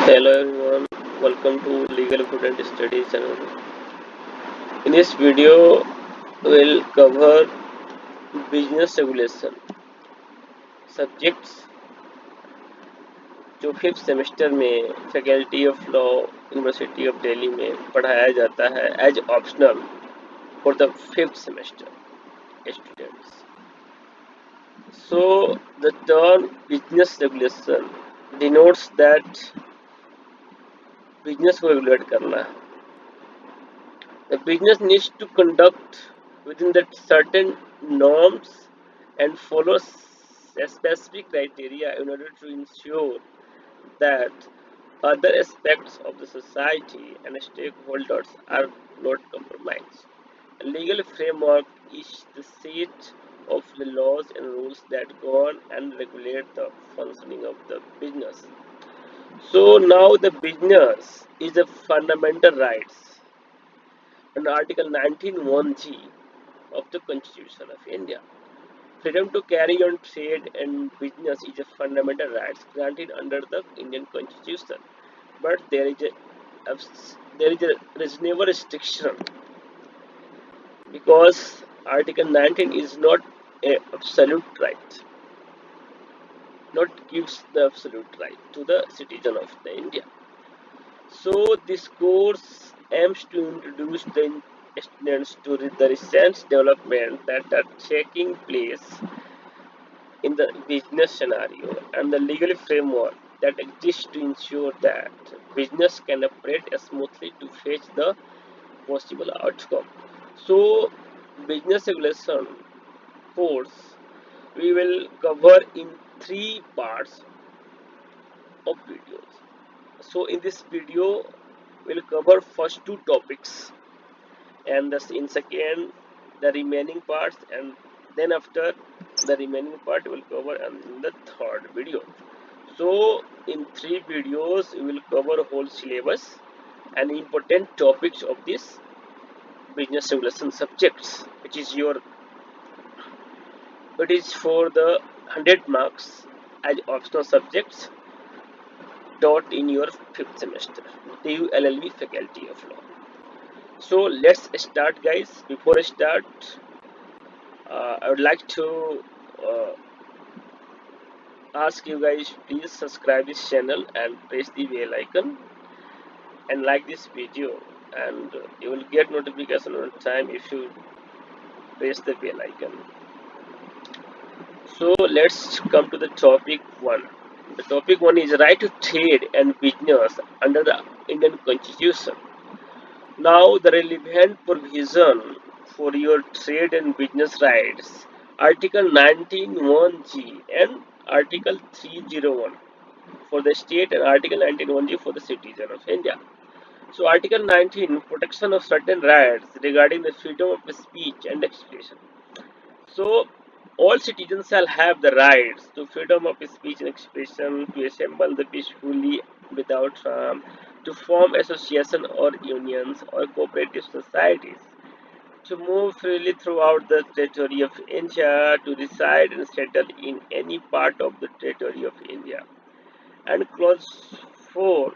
Hello everyone, welcome to Legal Food and Studies channel. In this video, we'll cover business regulation subjects जो fifth semester में faculty of law university of Delhi में पढ़ाया जाता है as optional for the fifth semester students. So the term business regulation denotes that business को regulate करना है. The business needs to conduct within that certain norms and follow specific criteria in order to ensure that other aspects of the society and stakeholders are not compromised. A legal framework is the set of the laws and rules that govern and regulate the functioning of the business. So now the business is a fundamental rights under Article 19(1)(g) of the Constitution of India. Freedom to carry on trade and business is a fundamental right granted under the Indian Constitution, but there is a reasonable restriction because Article 19 is not a absolute right, not gives the absolute right to the citizen of the India. So this course aims to introduce the students to the recent development that are taking place in the business scenario and the legal framework that exists to ensure that business can operate smoothly to fetch the possible outcome. So business regulation course we will cover in three parts of videos. So in this video we'll cover first two topics and in second the remaining parts, and then after the remaining part we'll cover in the third video. So in three videos we will cover whole syllabus and important topics of this business regulation subjects, which is for the 100 marks as optional subjects taught in your fifth semester TU LL.B faculty of law. So let's start, guys. Before I start, I would like to ask you guys, please subscribe this channel and press the bell icon and like this video, and you will get notification on time if you press the bell icon. So let's come to the topic 1. The topic 1 is right to trade and business under the Indian Constitution. Now the relevant provision for your trade and business rights, Article 19(1)(g) and Article 301 for the state and Article 19(1)(g) for the citizen of India. So Article 19, protection of certain rights regarding the freedom of speech and expression. So all citizens shall have the rights to freedom of speech and expression, to assemble peacefully without harm, to form associations or unions or cooperative societies, to move freely throughout the territory of India, to reside and settle in any part of the territory of India. And clause 4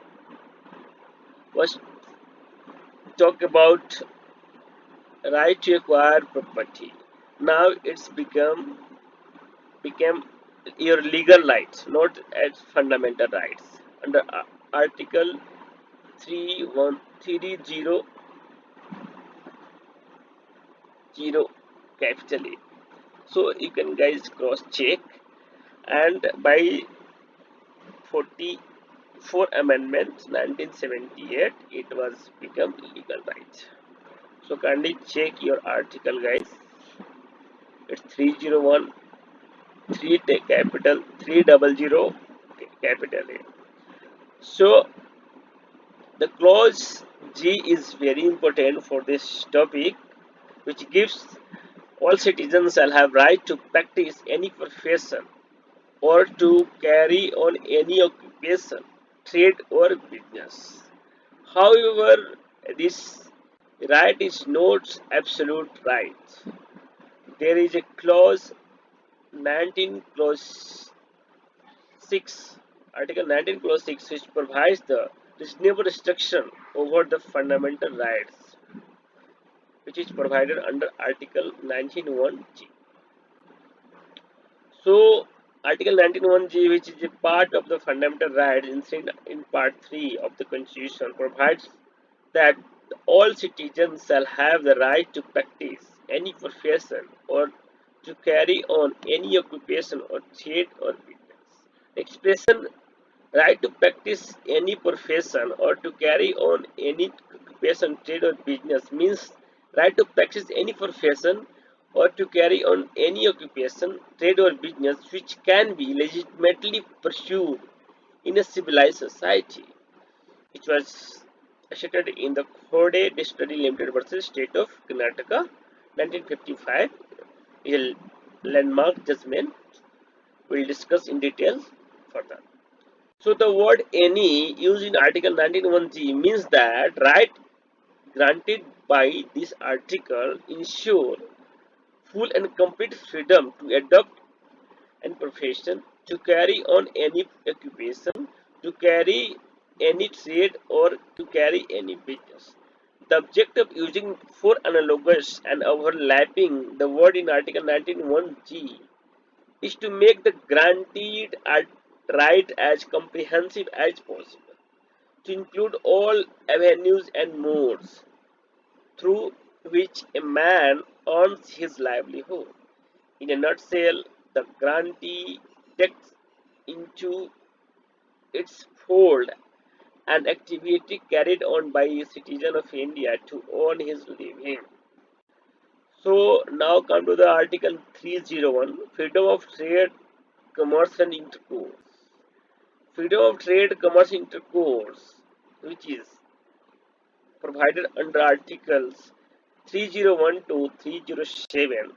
was talk about right to acquire property. Now it's became your legal rights, not as fundamental rights under Article 330 capital A. So you can guys cross check, and by 44 amendment 1978 it was become legal right. So kindly check your article, guys. It's 301 3 capital 300 capital A. So the clause G is very important for this topic, which gives all citizens shall have right to practice any profession or to carry on any occupation, trade or business. However, this right is not absolute right. There is a clause 19 clause 6 Article 19 Clause 6, which provides the reasonable restriction over the fundamental rights, which is provided under Article 19(1)(g). So, Article 19(1)(g), which is a part of the fundamental rights inside in Part 3 of the Constitution, provides that all citizens shall have the right to practice any profession or to carry on any occupation or trade or business. Expression right to practice any profession or to carry on any occupation, trade or business means right to practice any profession or to carry on any occupation, trade or business which can be legitimately pursued in a civilized society, which was asserted in the Khode Distillery Limited versus State of Karnataka 1955, is a landmark judgment we'll discuss in detail further. So the word any used in Article 19(1)(g) means that right granted by this article ensure full and complete freedom to adopt any profession, to carry on any occupation, to carry any trade or to carry any business. The object of using for analogous and overlapping the word in Article 19(1)(g) is to make the granted right as comprehensive as possible, to include all avenues and modes through which a man earns his livelihood. In a nutshell, the grantee takes into its fold an activity carried on by a citizen of India to earn his living. So now come to the Article 301, freedom of trade, commerce and intercourse. Freedom of trade, commerce, intercourse, which is provided under Articles 301 to 307,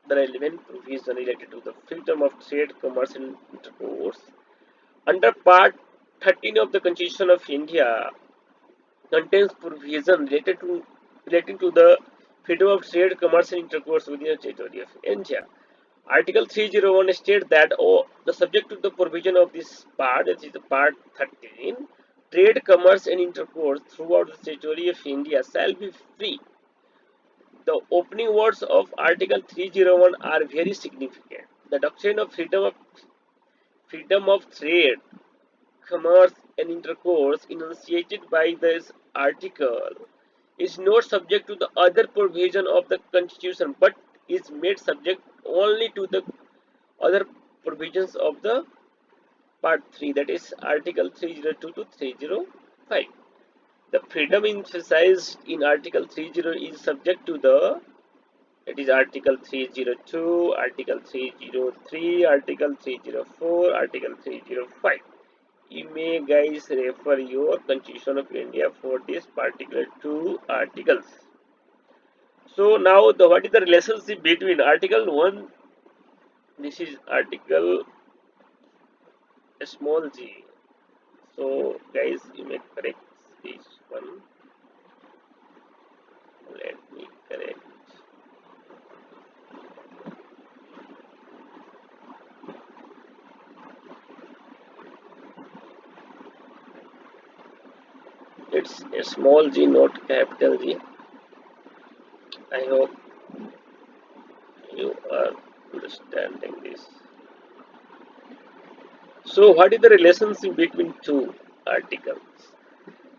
the relevant provision related to the freedom of trade, commerce, and intercourse. Under Part 13 of the Constitution of India contains provision relating to the freedom of trade, commerce, and intercourse within the territory of India. Article 301 states that the subject to the provision of this part, that is the Part 13, trade, commerce, and intercourse throughout the territory of India shall be free. The opening words of Article 301 are very significant. The doctrine of freedom of trade, commerce, and intercourse enunciated by this article is not subject to the other provision of the Constitution but is made subject only to the other provisions of the Part 3, that is Article 302 to 305. The freedom emphasized in Article 30 is subject to the, that is Article 302, Article 303, Article 304, Article 305. You may guys refer your Constitution of India for these particular two articles. So now what is the relationship between Article 1, this is Article small g. So guys, you may correct this one. Let me correct. It's a small g, not capital G. I hope you are understanding this. So what is the relationship between two articles?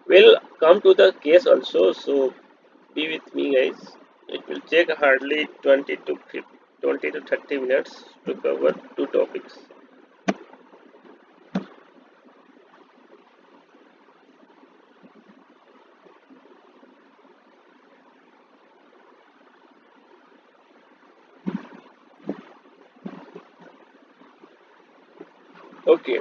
We'll come to the case also, so be with me guys. It will take hardly 20 to 30 minutes to cover two topics. Okay,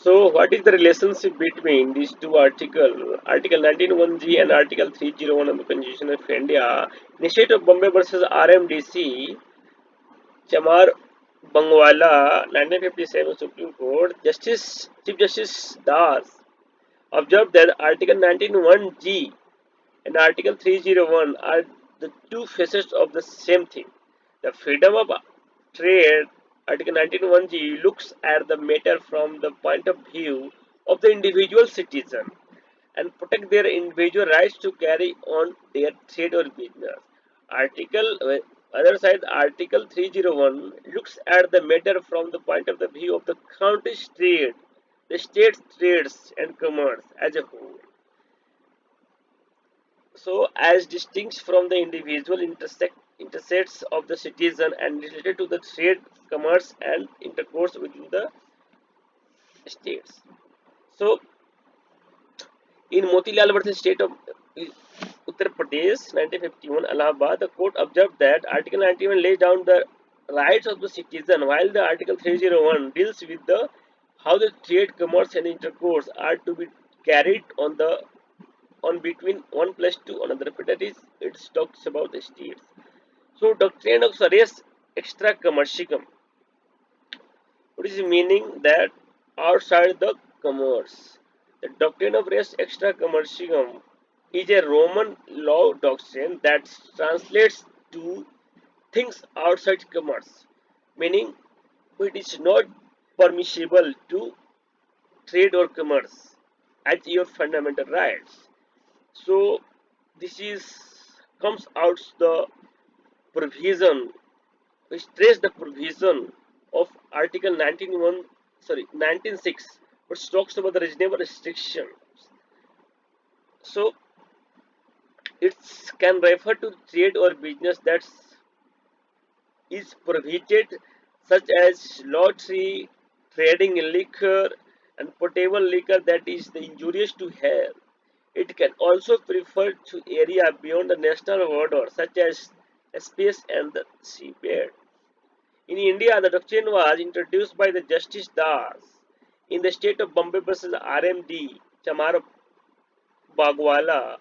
so what is the relationship between these two articles, Article 19(1)(g) and Article 301 of the Constitution of India? In the state of Bombay versus RMDC, Chamar Bangwala, 1957 Supreme Court, Chief Justice Das observed that Article 19(1)(g) and Article 301 are the two facets of the same thing. The freedom of trade Article 19(1)(g) looks at the matter from the point of view of the individual citizen and protect their individual rights to carry on their trade or business. Article Other side, Article 301 looks at the matter from the point of the view of the country's trade, the state's trades and commerce as a whole. So, as distinct from the individual interests of the citizen and related to the trade, commerce, and intercourse within the states. So, in Motilal versus State of Uttar Pradesh, 1951, Allahabad, the court observed that Article 91 lays down the rights of the citizen, while the Article 301 deals with the how the trade, commerce, and intercourse are to be carried on between one place to another. But that is, it talks about the states. So, doctrine of res extra commercium, what is the meaning that outside the commerce? The doctrine of res extra commercium is a Roman law doctrine that translates to things outside commerce, meaning it is not permissible to trade or commerce as your fundamental rights. So this is comes out the provision which trace the provision of Article 19(6), which talks about the reasonable restriction. So it can refer to trade or business that is prohibited, such as lottery, trading in liquor, and potable liquor that is the injurious to health. It can also refer to area beyond the national border, such as space and the seabed. In India, the doctrine was introduced by the Justice Das in the state of Bombay versus RMD Chamar Bagwala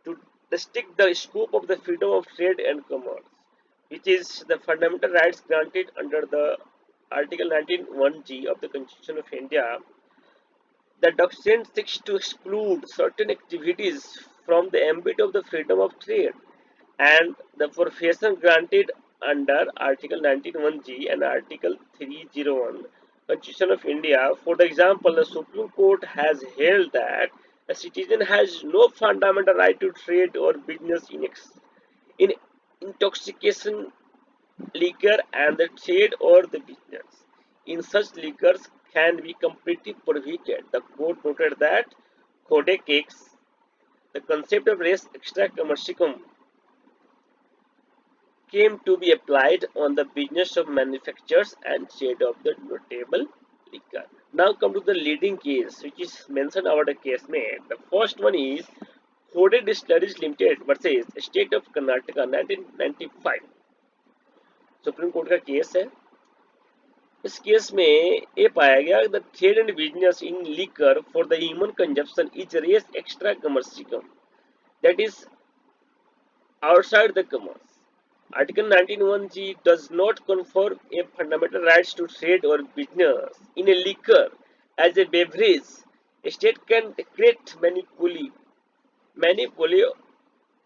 to restrict the scope of the freedom of trade and commerce, which is the fundamental rights granted under the Article 19(1)(g) of the Constitution of India. The doctrine seeks to exclude certain activities from the ambit of the freedom of trade and the profession granted under Article 19(1)(g) and Article 301 Constitution of India. For example, the Supreme Court has held that a citizen has no fundamental right to trade or business in intoxication liquor, and the trade or the business in such liquors can be completely prohibited. The court noted that Code cakes, the concept of res extra commercium came to be applied on the business of manufacturers and trade of the notable liquor. Now come to the leading case, which is mentioned about the case made. The first one is Code Distilleries Limited versus State of Karnataka 1995. Supreme court का case है. इस case में ये पाया गया the trade and business in liquor for the human consumption is res extra commercium that is outside the commerce. Article 19(1)(g) does not confer a fundamental rights to trade or business in a liquor as a beverage. A state can create monopoly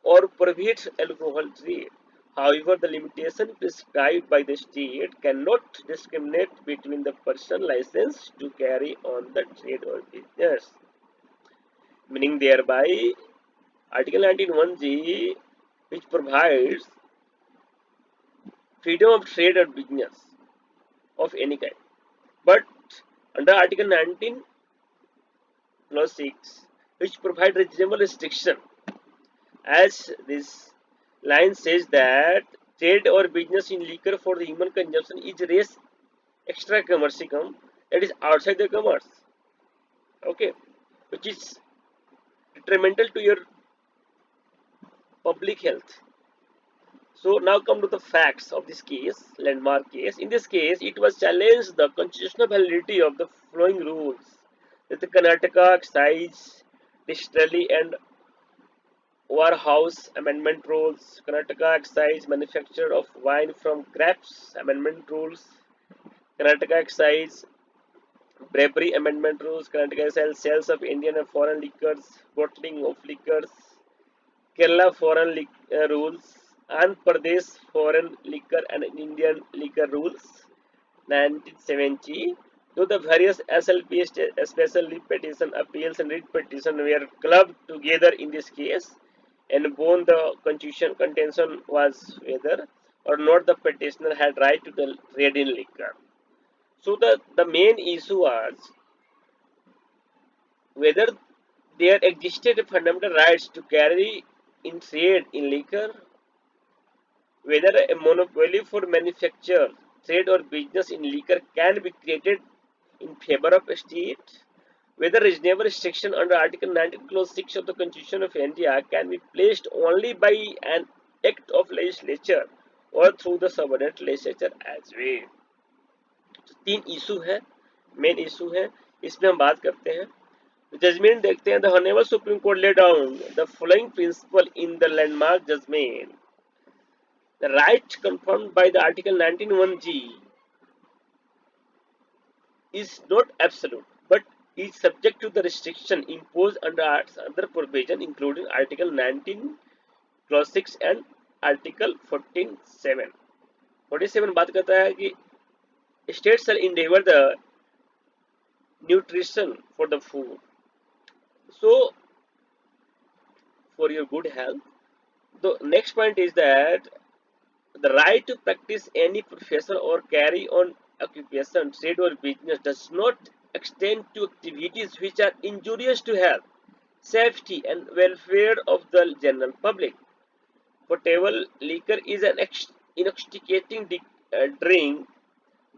or prohibit alcohol trade. However, the limitation prescribed by the state cannot discriminate between the person licensed to carry on the trade or business. Meaning thereby, Article 19(1)(g), which provides freedom of trade or business of any kind. But under Article 19 clause 6, which provide reasonable restriction, as this line says that trade or business in liquor for the human consumption is res extra commercium, that is outside the commerce, okay, which is detrimental to your public health. So now come to the facts of this case, landmark case. In this case, it was challenged the constitutional validity of the following rules: that the Karnataka Excise, Distillery and Warehouse Amendment Rules, Karnataka Excise Manufacture of Wine from Grapes Amendment Rules, Karnataka Excise Brewery Amendment Rules, Karnataka Excise Sales of Indian and Foreign Liquors, Bottling of Liquors, Kerala Foreign Rules, Andhra Pradesh Foreign Liquor and Indian Liquor Rules, 1970, though the various SLP special leave petition, appeals, and writ petition were clubbed together in this case, and both the constitution contention was whether or not the petitioner had right to the trade in liquor. So the main issue was whether there existed fundamental rights to carry in trade in liquor, whether a monopoly for manufacture, trade or business in liquor can be created in favor of a state, whether reasonable restriction under Article 19 Clause 6 of the Constitution of India can be placed only by an act of legislature or through the subordinate legislature as well. तो तीन issue है, main issue है, इसमें हम बात करते हैं. Judgement देखते हैं. The honourable supreme court lay down the following principle in the landmark judgement. The right confirmed by the Article 19(1)(g) is not absolute, but is subject to the restriction imposed under other provision, including Article 19 Clause 6 and Article 14(7). 47 बात करता है कि states shall endeavor the nutrition for the food. So, for your good health. The next point is that the right to practice any profession or carry on occupation, trade or business does not extend to activities which are injurious to health, safety and welfare of the general public. Potable liquor is an intoxicating drink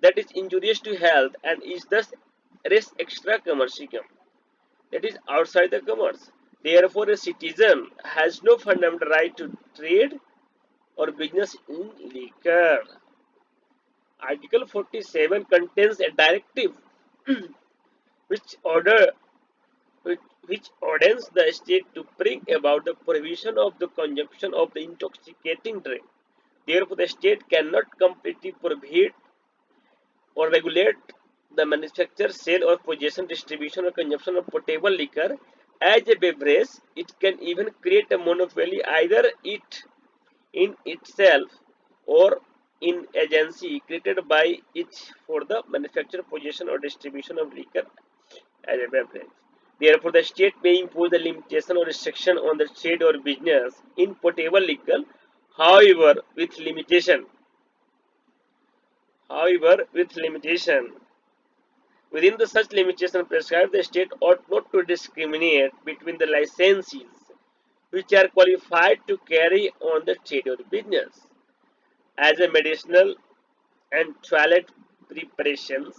that is injurious to health and is thus res extra commercium, that is outside the commerce. Therefore, a citizen has no fundamental right to trade or business in liquor. Article 47 contains a directive which order which orders the state to bring about the prohibition of the consumption of the intoxicating drink. Therefore, the state cannot completely prohibit or regulate the manufacture, sale, or possession, distribution, or consumption of potable liquor as a beverage. It can even create a monopoly, either it in itself or in agency created by it for the manufacture, possession, or distribution of liquor as a beverage. Therefore, the state may impose a limitation or restriction on the trade or business in potable liquor, however, with limitation. However, with limitation. Within the such limitation prescribed, the state ought not to discriminate between the licensees which are qualified to carry on the trade or business as a medicinal and toilet preparations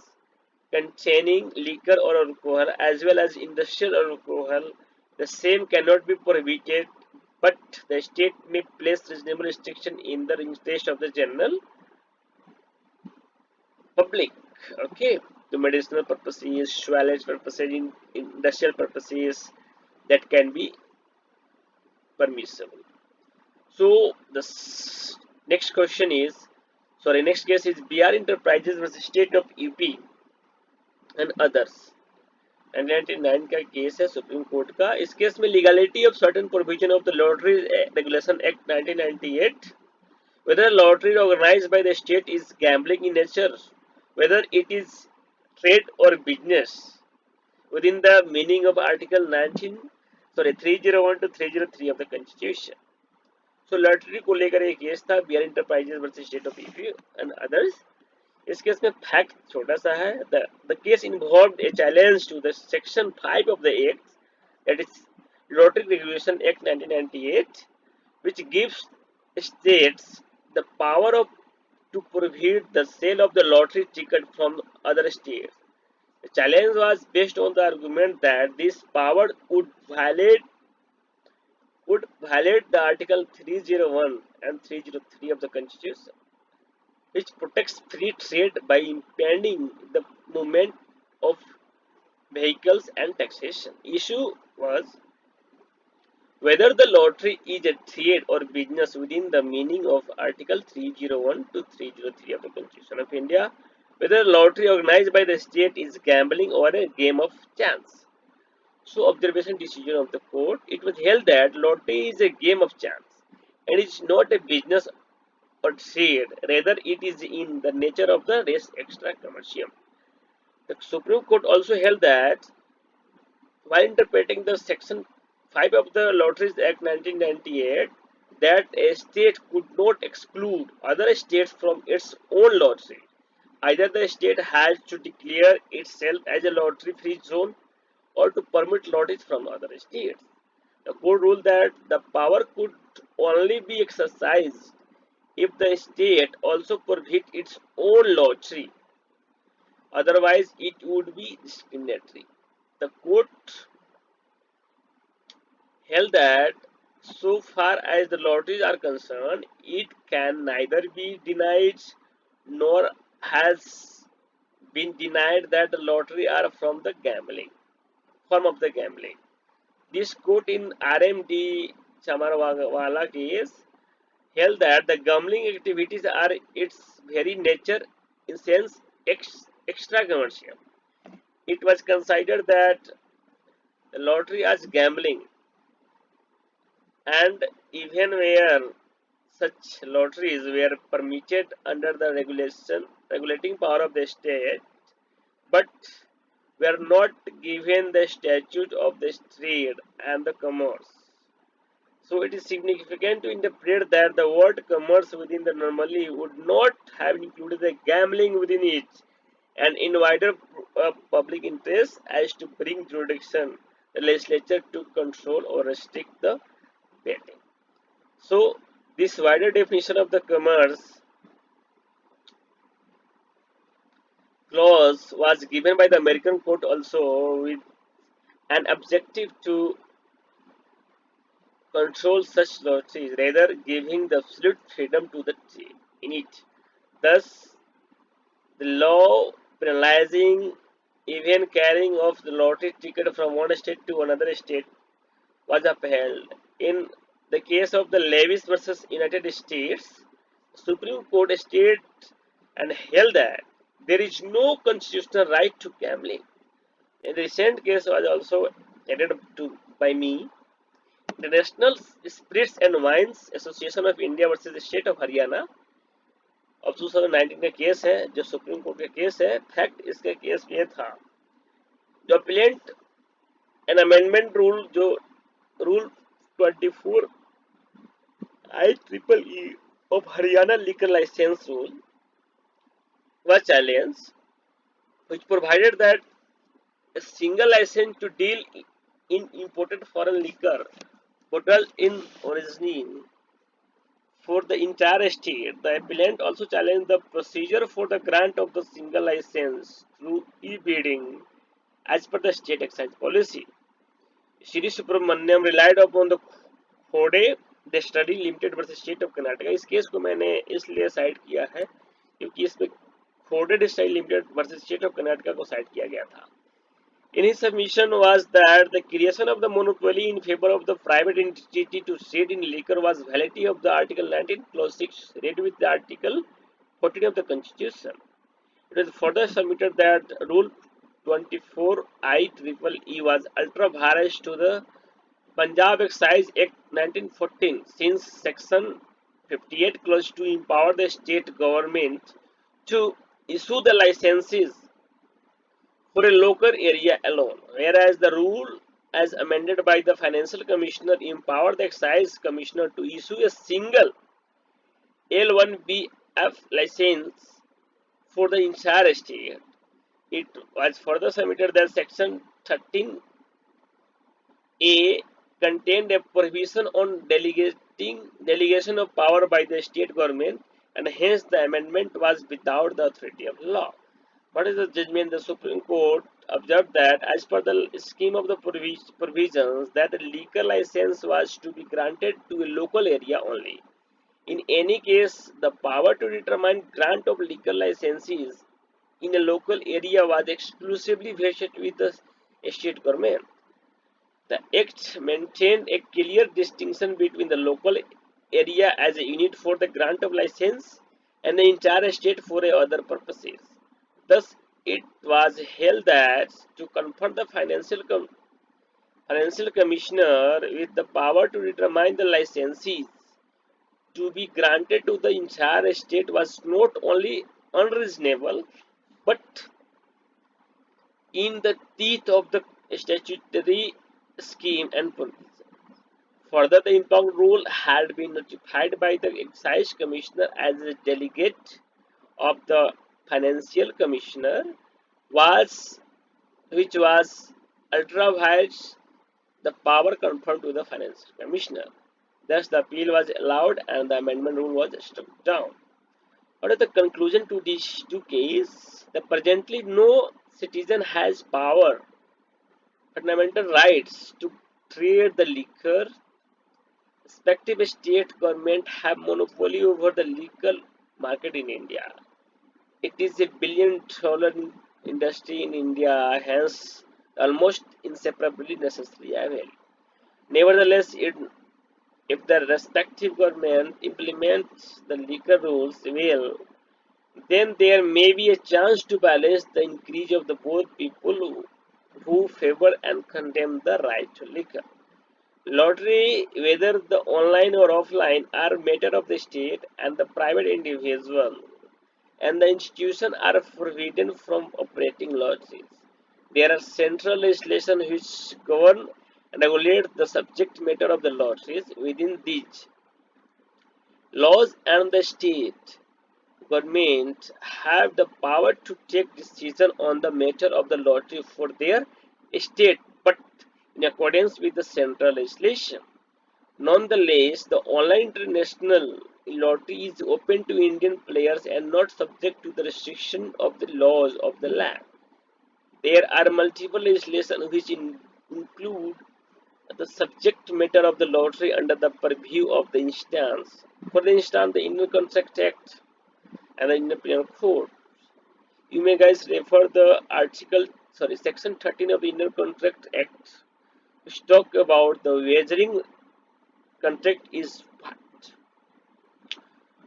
containing liquor or alcohol as well as industrial alcohol. The same cannot be prohibited, but the state may place reasonable restriction in the interest of the general public. Okay, to medicinal purposes, toilet purposes, industrial purposes, that can be permissible. So the next question is, sorry, next case is BR Enterprises versus State of UP and others. 1999 का case है supreme court का. इस case में legality of certain provision of the lottery regulation act 1998, whether lottery organized by the state is gambling in nature, whether it is trade or business within the meaning of Article 301 to 303 of the Constitution. So lottery को लेकर एक case था, BR enterprises versus state of UP and others. इस case में fact छोटा सा है. The case involved a challenge to the section 5 of the act, that is lottery regulation act 1998, which gives states the power of to prohibit the sale of the lottery ticket from other states. The challenge was based on the argument that this power would violate the Article 301 and 303 of the Constitution, which protects free trade by impeding the movement of vehicles and taxation. Issue was whether the lottery is a trade or business within the meaning of Article 301 to 303 of the Constitution of India, whether lottery organized by the state is gambling or a game of chance. So, observation decision of the court, it was held that lottery is a game of chance and it's not a business or trade, rather it is in the nature of the res extra commercium. The Supreme Court also held that while interpreting the Section 5 of the Lotteries Act 1998, that a state could not exclude other states from its own lottery. Either the state has to declare itself as a lottery-free zone or to permit lotteries from other states. The court ruled that the power could only be exercised if the state also prohibit its own lottery, otherwise it would be discriminatory. The court held that so far as the lotteries are concerned, it can neither be denied nor has been denied that the lottery are from the gambling form of the gambling. This court in RMD Chamarwala case held that the gambling activities are its very nature in sense extra commercial. It was considered that the lottery as gambling, and even where such lotteries were permitted under the regulating power of the state, but were not given the statute of the trade and the commerce. So it is significant to interpret that the word commerce within the normally would not have included the gambling within it, and in wider public interest as to bring jurisdiction the legislature to control or restrict the betting. So this wider definition of the commerce clause was given by the American court also with an objective to control such lotteries, rather giving the absolute freedom to the trade in it. Thus, the law penalizing even carrying of the lottery ticket from one state to another state was upheld. In the case of the Levis versus United States, Supreme Court stated and held that there is no constitutional right to gambling. A recent case was also added to by me. The National Spirits and Wines Association of India versus the State of Haryana of 2019 का case है, जो supreme court का case है. Fact इसका case ये था, जो appellate an amendment rule, जो rule 24 IEEE of Haryana liquor license rule was challenged, which provided that a single license to deal in imported foreign liquor bottled in origin for the entire state. The appellant also challenged the procedure for the grant of the single license through e-bidding as per the state excise policy. Shri Subramaniam relied upon the Khode the Study Limited versus State of Karnataka. इस case को मैंने इसलिए cite किया है क्योंकि इसमें खोडे स्टाइल limited versus state of Karnataka को साइड किया गया था. In his submission was that the creation of the monopoly in favor of the private entity to trade in liquor was validity of the Article 19 Clause 6 read with the Article 14 of the Constitution. It was further submitted that Rule 24 IEEE was ultra vires to the Punjab Excise Act 1914, since Section 58 Clause 2 empower the state government to issue the licenses for a local area alone, whereas the rule as amended by the Financial Commissioner empowered the Excise Commissioner to issue a single L1BF license for the entire state. It was further submitted that Section 13A contained a prohibition on delegation of power by the state government, and hence the amendment was without the authority of law. What is the judgment? The Supreme Court observed that as per the scheme of the provisions, that the liquor license was to be granted to a local area only. In any case, the power to determine grant of liquor licenses in a local area was exclusively vested with the state government. The Act maintained a clear distinction between the local area as a unit for the grant of license and the entire state for other purposes. Thus, it was held that to confer the financial commissioner with the power to determine the licensees to be granted to the entire state was not only unreasonable but in the teeth of the statutory scheme and provision. Further, the impound rule had been notified by the excise commissioner as a delegate of the financial commissioner, was which was ultra-vires the power conferred to the financial commissioner. Thus, the appeal was allowed and the amendment rule was struck down. What is the conclusion to these two cases? That presently no citizen has power, fundamental rights to trade the liquor. Respective state government have monopoly over the legal market in India. It is a billion-dollar industry in India, hence almost inseparably necessary available. Nevertheless, if the respective government implements the liquor rules well, then there may be a chance to balance the increase of the both people who favor and condemn the right to liquor. Lottery, whether the online or offline, are matter of the state and the private individual, and the institution are forbidden from operating lotteries. There are central legislation which govern and regulate the subject matter of the lotteries. Within these laws and the state government have the power to take decision on the matter of the lottery for their state, but in accordance with the central legislation. Nonetheless, the online international lottery is open to Indian players and not subject to the restriction of the laws of the land. There are multiple legislation which include the subject matter of the lottery under the purview of the instance. For instance, the Indian Contract Act and the Indian Penal Code. You may guys refer the section 13 of the Indian Contract Act, which talk about the wagering contract is what.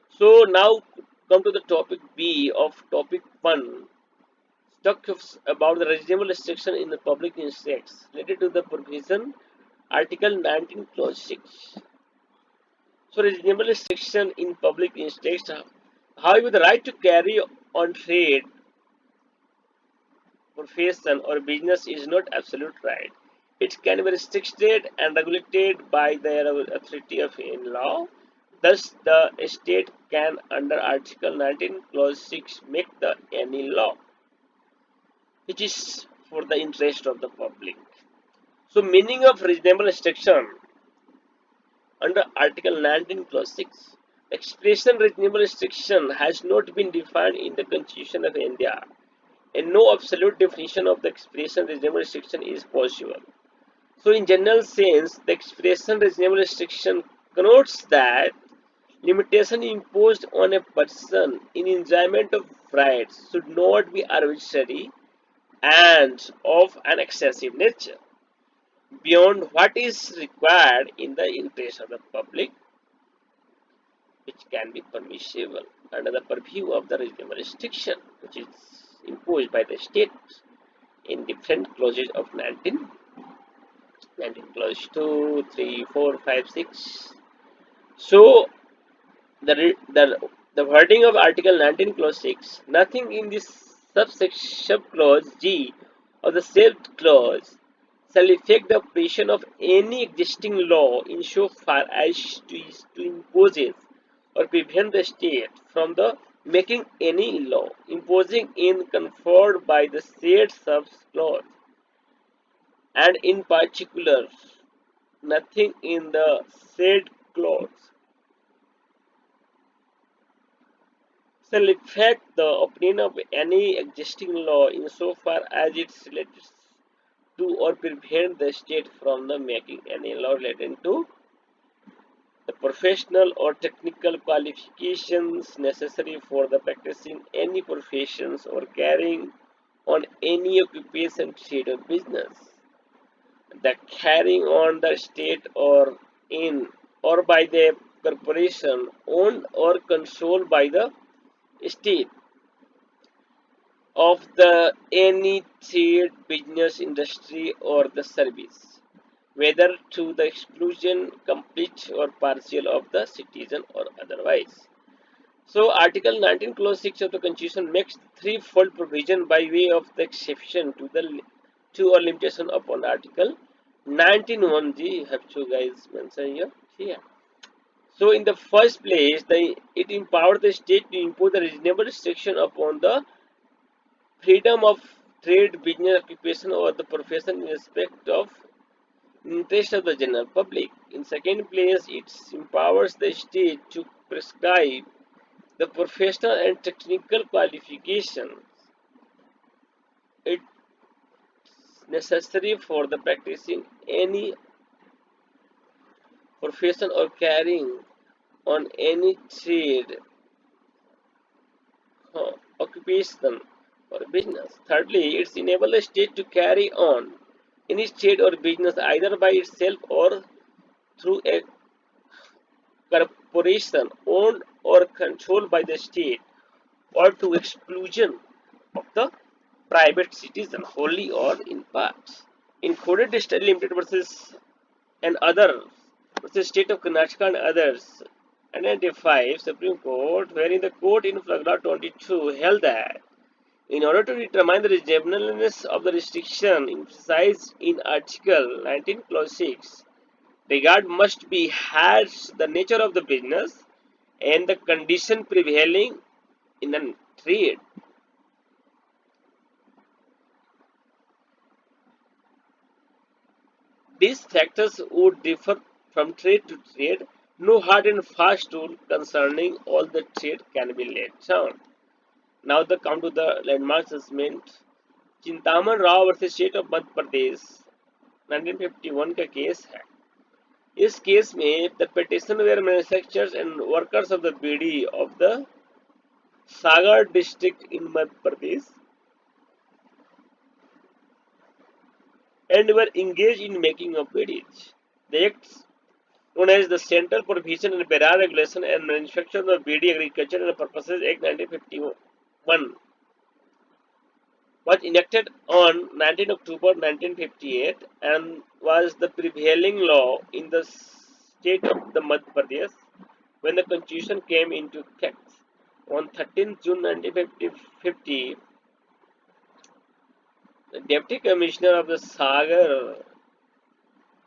So now come to the topic B of topic 1. Talks about the reasonable restriction in the public insects related to the provision Article 19 Clause 6. So reasonable restriction in public insects, however, the right to carry on trade, profession or business is not absolute right. It can be restricted and regulated by the authority of in law. Thus, the state can, under Article 19, Clause 6, make the any law which is for the interest of the public. So, meaning of reasonable restriction under Article 19, Clause 6. The expression reasonable restriction has not been defined in the Constitution of India, and no absolute definition of the expression reasonable restriction is possible. So, in general sense, the expression reasonable restriction connotes that limitation imposed on a person in enjoyment of rights should not be arbitrary and of an excessive nature, beyond what is required in the interest of the public, which can be permissible under the purview of the reasonable restriction, which is imposed by the state in different clauses of 19 clause 2, 3, 4, 5, 6. So the wording of Article 19 clause 6, nothing in this subsection clause G of the said clause shall affect the operation of any existing law insofar as to impose or prevent the state from the making any law imposing in conferred by the said sub clause, and in particular nothing in the said clause shall affect the opinion of any existing law insofar as it relates to or prevent the state from the making any law relating to the professional or technical qualifications necessary for the practicing any professions or carrying on any occupation, trade or business. The carrying on the state or in or by the corporation owned or controlled by the state of the any trade, business, industry or the service whether to the exclusion complete or partial of the citizen or otherwise. So, Article 19, Clause 6 of the Constitution makes threefold provision by way of the exception to the to or limitation upon Article 19(1)(g. Have to guys mention here. Yeah. So, in the first place, it empowers the state to impose a reasonable restriction upon the freedom of trade, business, occupation, or the profession in respect of interest of the general public. In second place, it empowers the state to prescribe the professional and technical qualifications it's necessary for the practicing any profession or carrying on any trade, occupation, or business. Thirdly, it enables the state to carry on any trade or business either by itself or through a corporation owned or controlled by the state or to exclusion of the private citizen wholly or in part. In Coded District Limited versus and others versus State of Karnataka and others, 1995 Supreme Court, wherein the court in Flagla 22 held that in order to determine the reasonableness of the restriction emphasized in Article 19 Clause 6, regard must be had the nature of the business and the condition prevailing in the trade. These factors would differ from trade to trade. No hard and fast rule concerning all the trade can be laid down. Now the come to the landmark judgment. Chintaman Rao versus state of Madhya Pradesh 1951 का case है. इस case में the petition were manufacturers and workers of the bidi of the Sagar district in Madhya Pradesh and were engaged in making of beads. The act known as the Central Provision and Berar Regulation and Manufacture of Beedi Agriculture and Purposes Act 1951 was enacted on 19 October 1958 and was the prevailing law in the state of the Madhya Pradesh when the constitution came into effect. On 13 June 1950, the Deputy Commissioner of the Sagar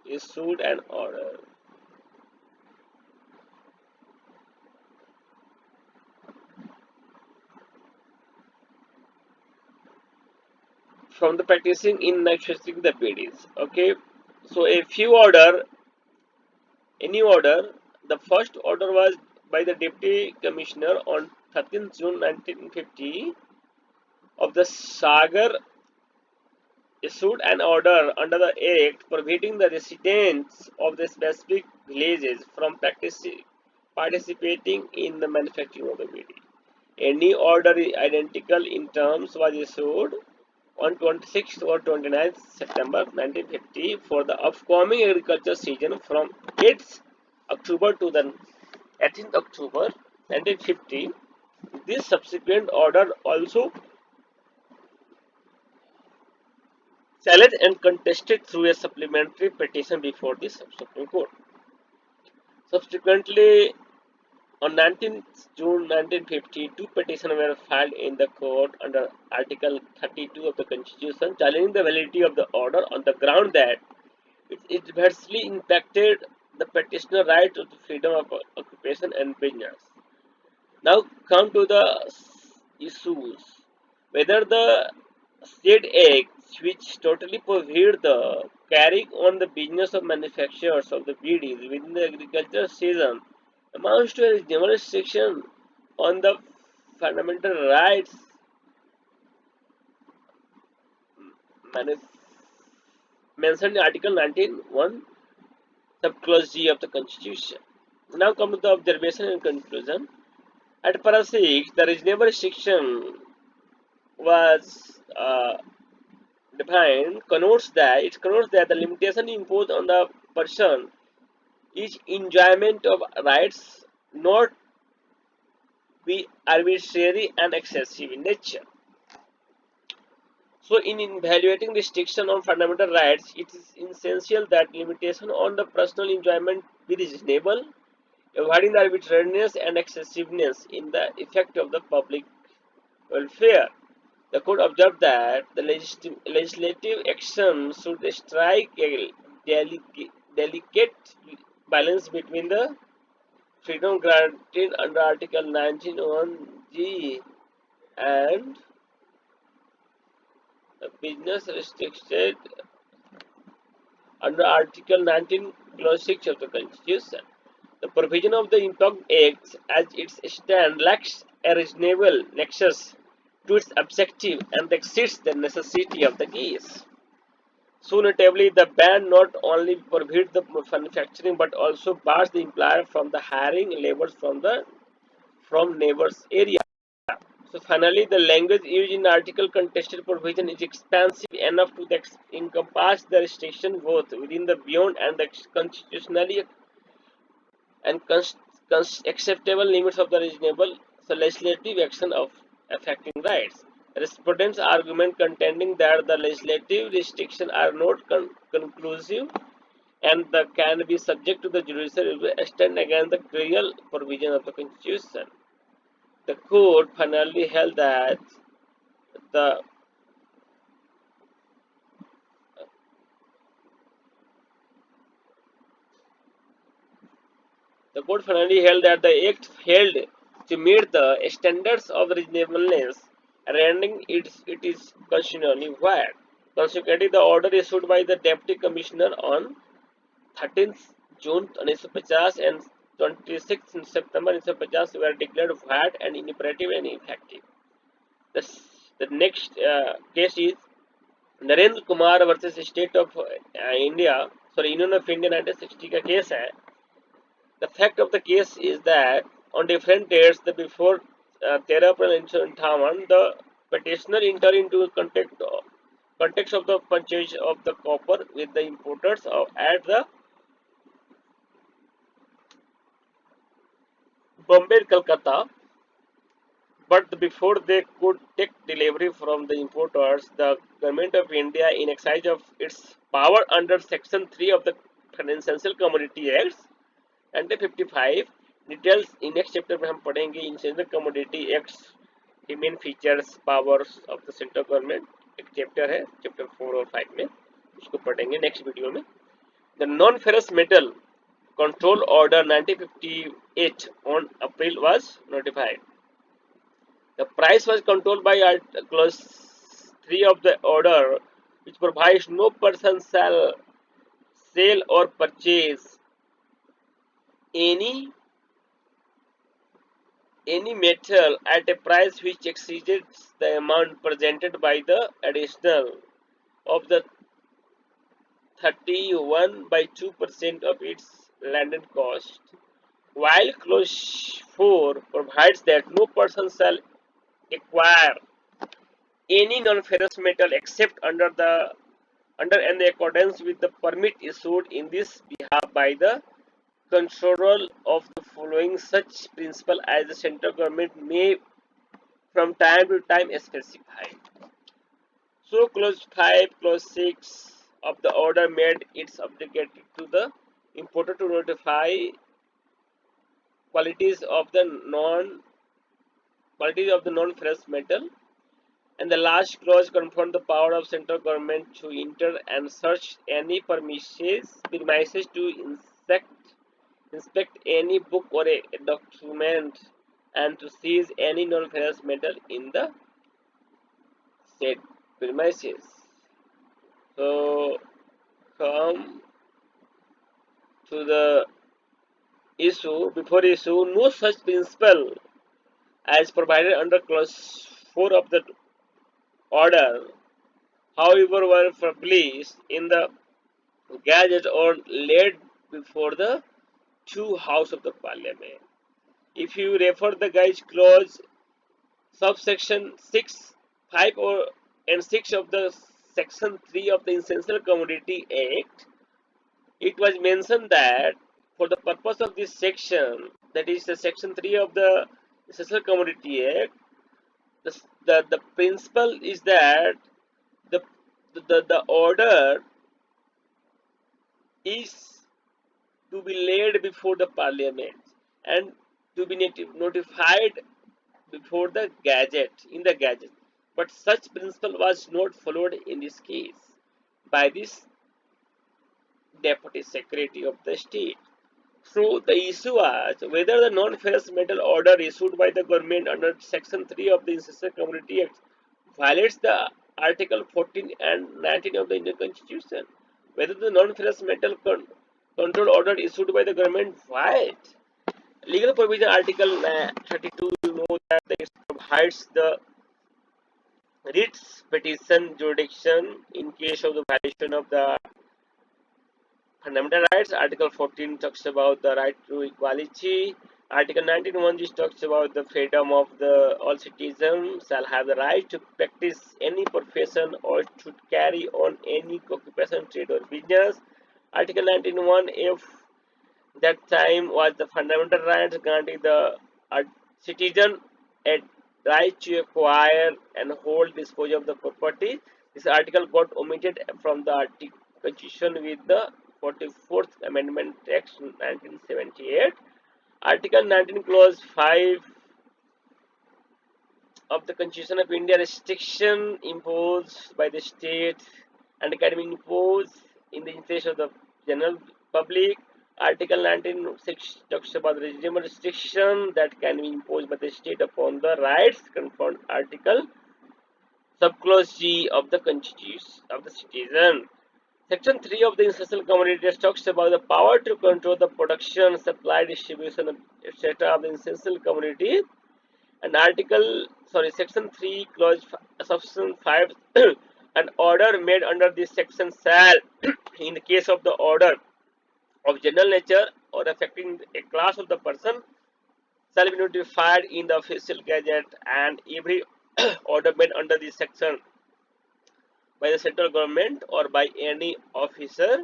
issued an order from the practicing in manufacturing the beads. Okay, so a few order, any order. The first order was by the Deputy Commissioner on 13th June 1950 of the Sagar issued an order under the Act prohibiting the residents of the specific villages from participating in the manufacturing of the bead. Any order identical in terms was issued on 26th or 29th September 1950 for the upcoming agriculture season from 8th October to the 18th October 1950. This subsequent order also challenged and contested through a supplementary petition before the Supreme Court. Subsequently, on 19th June 1950, two petitions were filed in the court under Article 32 of the Constitution, challenging the validity of the order on the ground that it adversely impacted the petitioner right to the freedom of occupation and business. Now come to the issues. Whether the state acts which totally prohibit the carrying on the business of manufacturers of the BDs within the agricultural season amounts to a general restriction on the fundamental rights mentioned in Article 19(1) subclause G of the Constitution. Now come to the observation and conclusion. At para 6, the reasonable restriction was defined connotes that the limitation imposed on the person is enjoyment of rights not be arbitrary and excessive in nature. So, in evaluating restriction on fundamental rights, it is essential that limitation on the personal enjoyment be reasonable, avoiding the arbitrariness and excessiveness in the effect of the public welfare. The court observed that the legislative action should strike a delicate balance between the freedom granted under Article 19(1)(g) and the business restricted under Article 19, Clause 6 of the Constitution. The provision of the Impact Act, as it stands, lacks a reasonable nexus to its objective and exceeds the necessity of the case. So notably, the ban not only prohibits the manufacturing but also bars the employer from the hiring laborers from neighbors area. So finally, the language used in article contested provision is expansive enough to encompass the restriction both within the beyond and the constitutionally and acceptable limits of the reasonable legislative action of affecting rights. Respondents' argument contending that the legislative restrictions are not conclusive and can be subject to the judicial review stand against the clear provision of the Constitution. The court finally held that the The court finally held that the act failed to meet the standards of reasonableness, rendering it is constitutionally void. Consequently, the order issued by the Deputy Commissioner on 13th June 1950 and 26th September 1950 were declared void and inoperative and ineffective. The next case is Narendra Kumar versus state of India sorry union of India 1960 का case है. The fact of the case is that on different dates before 13 April 1958, the petitioner entered into context of the purchase of the copper with the importers at the Bombay Calcutta. But before they could take delivery from the importers, the government of India, in exercise of its power under Section 3 of the Financial Commodity Act, and 55 details in next chapter में हम पढ़ेंगे incident commodity acts की main features powers of the central government. एक chapter है chapter 4 और 5 में, उसको पढ़ेंगे नेक्स्ट वीडियो में. The non ferrous metal control order 1958 on April was notified. The price was controlled by clause 3 of the order, which provides no person shall sell or purchase any metal at a price which exceeds the amount presented by the additional of the 31/2% of its landed cost, while clause 4 provides that no person shall acquire any non-ferrous metal except under and in accordance with the permit issued in this behalf by the control of the following such principle as the central government may from time to time specify. So clause 5, clause 6 of the order made it obligated to the importer to notify qualities of the non-ferrous metal, and the last clause confirmed the power of central government to enter and search any premises to inspect any book or a document and to seize any non-ferrous metal in the said premises. So come to the issue. Before issue, no such principle as provided under clause 4 of the order, however, were published in the Gazette or laid before the two House of the Parliament. If you refer the guys clause subsection 6, 5 or and 6 of the section 3 of the Essential Commodity Act, it was mentioned that for the purpose of this section, that is the section 3 of the Essential Commodity Act, the principle is that the order is to be laid before the parliament and to be notified before the gazette in the gazette, but such principle was not followed in this case by this deputy secretary of the state. So the issue was whether the non-ferrous metal order issued by the government under Section 3 of the International Community Act violates the Article 14 and 19 of the Indian Constitution. Whether the non-ferrous metal control order issued by the government violates legal provision. Article 32, you know that it provides the writs petition jurisdiction in case of the violation of the fundamental rights. Article 14 talks about the right to equality. Article 19(1) just talks about the freedom of the all citizens shall have the right to practice any profession or to carry on any occupation, trade or business. Article 19(1)(f) that time was the fundamental rights granting the citizen a right to acquire and hold dispose of the property. This article got omitted from the Constitution with the 44th Amendment Act 1978. Article 19 Clause 5 of the Constitution of India restriction imposed by the state and can be imposed in the interest of the general public. Article 19(6) talks about the reasonable restriction that can be imposed by the state upon the rights conferred Article Subclause G of the Constitution of the citizen. Section 3 of the International Community talks about the power to control the production, supply, distribution, etc. of the International Community. And Section 3, Clause Subsection 5, an order made under this section shall, in the case of the order of general nature or affecting a class of the person, shall be notified in the official gazette, and every order made under this section by the central government or by any officer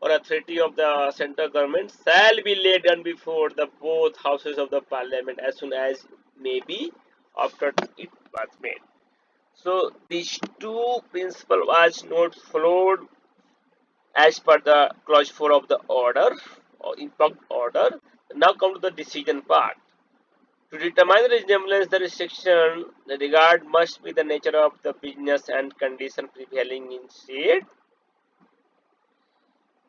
or authority of the central government shall be laid down before the both houses of the parliament as soon as may be after it was made. So these two principle was not followed as per the clause 4 of the order or impact order. Now come to the decision part. To determine the reasonableness the restriction, the regard must be the nature of the business and condition prevailing in state.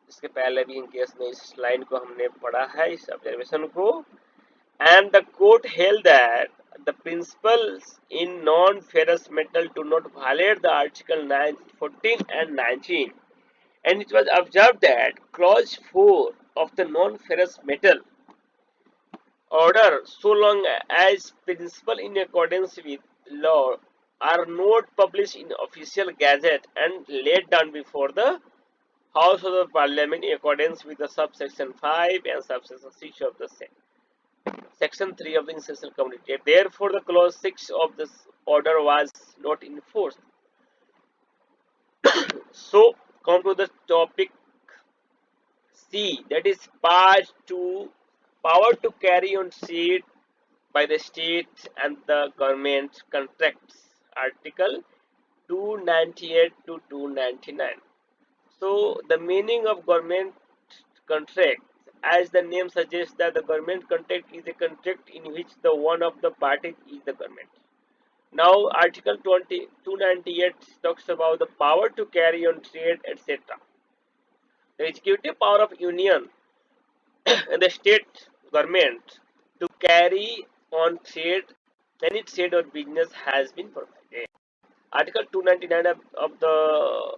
इसके पहले भी in case में इस line को हमने पढ़ा है इस ऑब्जर्वेशन को. And the court held that the principles in non-ferrous metal do not violate the Article 9, 14 and 19, and it was observed that Clause 4 of the non-ferrous metal order, so long as principles in accordance with law are not published in official gazette and laid down before the House of the Parliament in accordance with the subsection 5 and subsection 6 of the section 3 of the International Community. Therefore, the clause 6 of this order was not enforced. So, come to the topic C, that is part 2, power to carry on trade by the state and the government contracts, Article 298 to 299. So, the meaning of government contract, as the name suggests, that the government contract is a contract in which the one of the parties is the government. Now, Article 298 talks about the power to carry on trade, etc. The executive power of union and the state government to carry on trade, any trade or business has been provided. Article 299 of the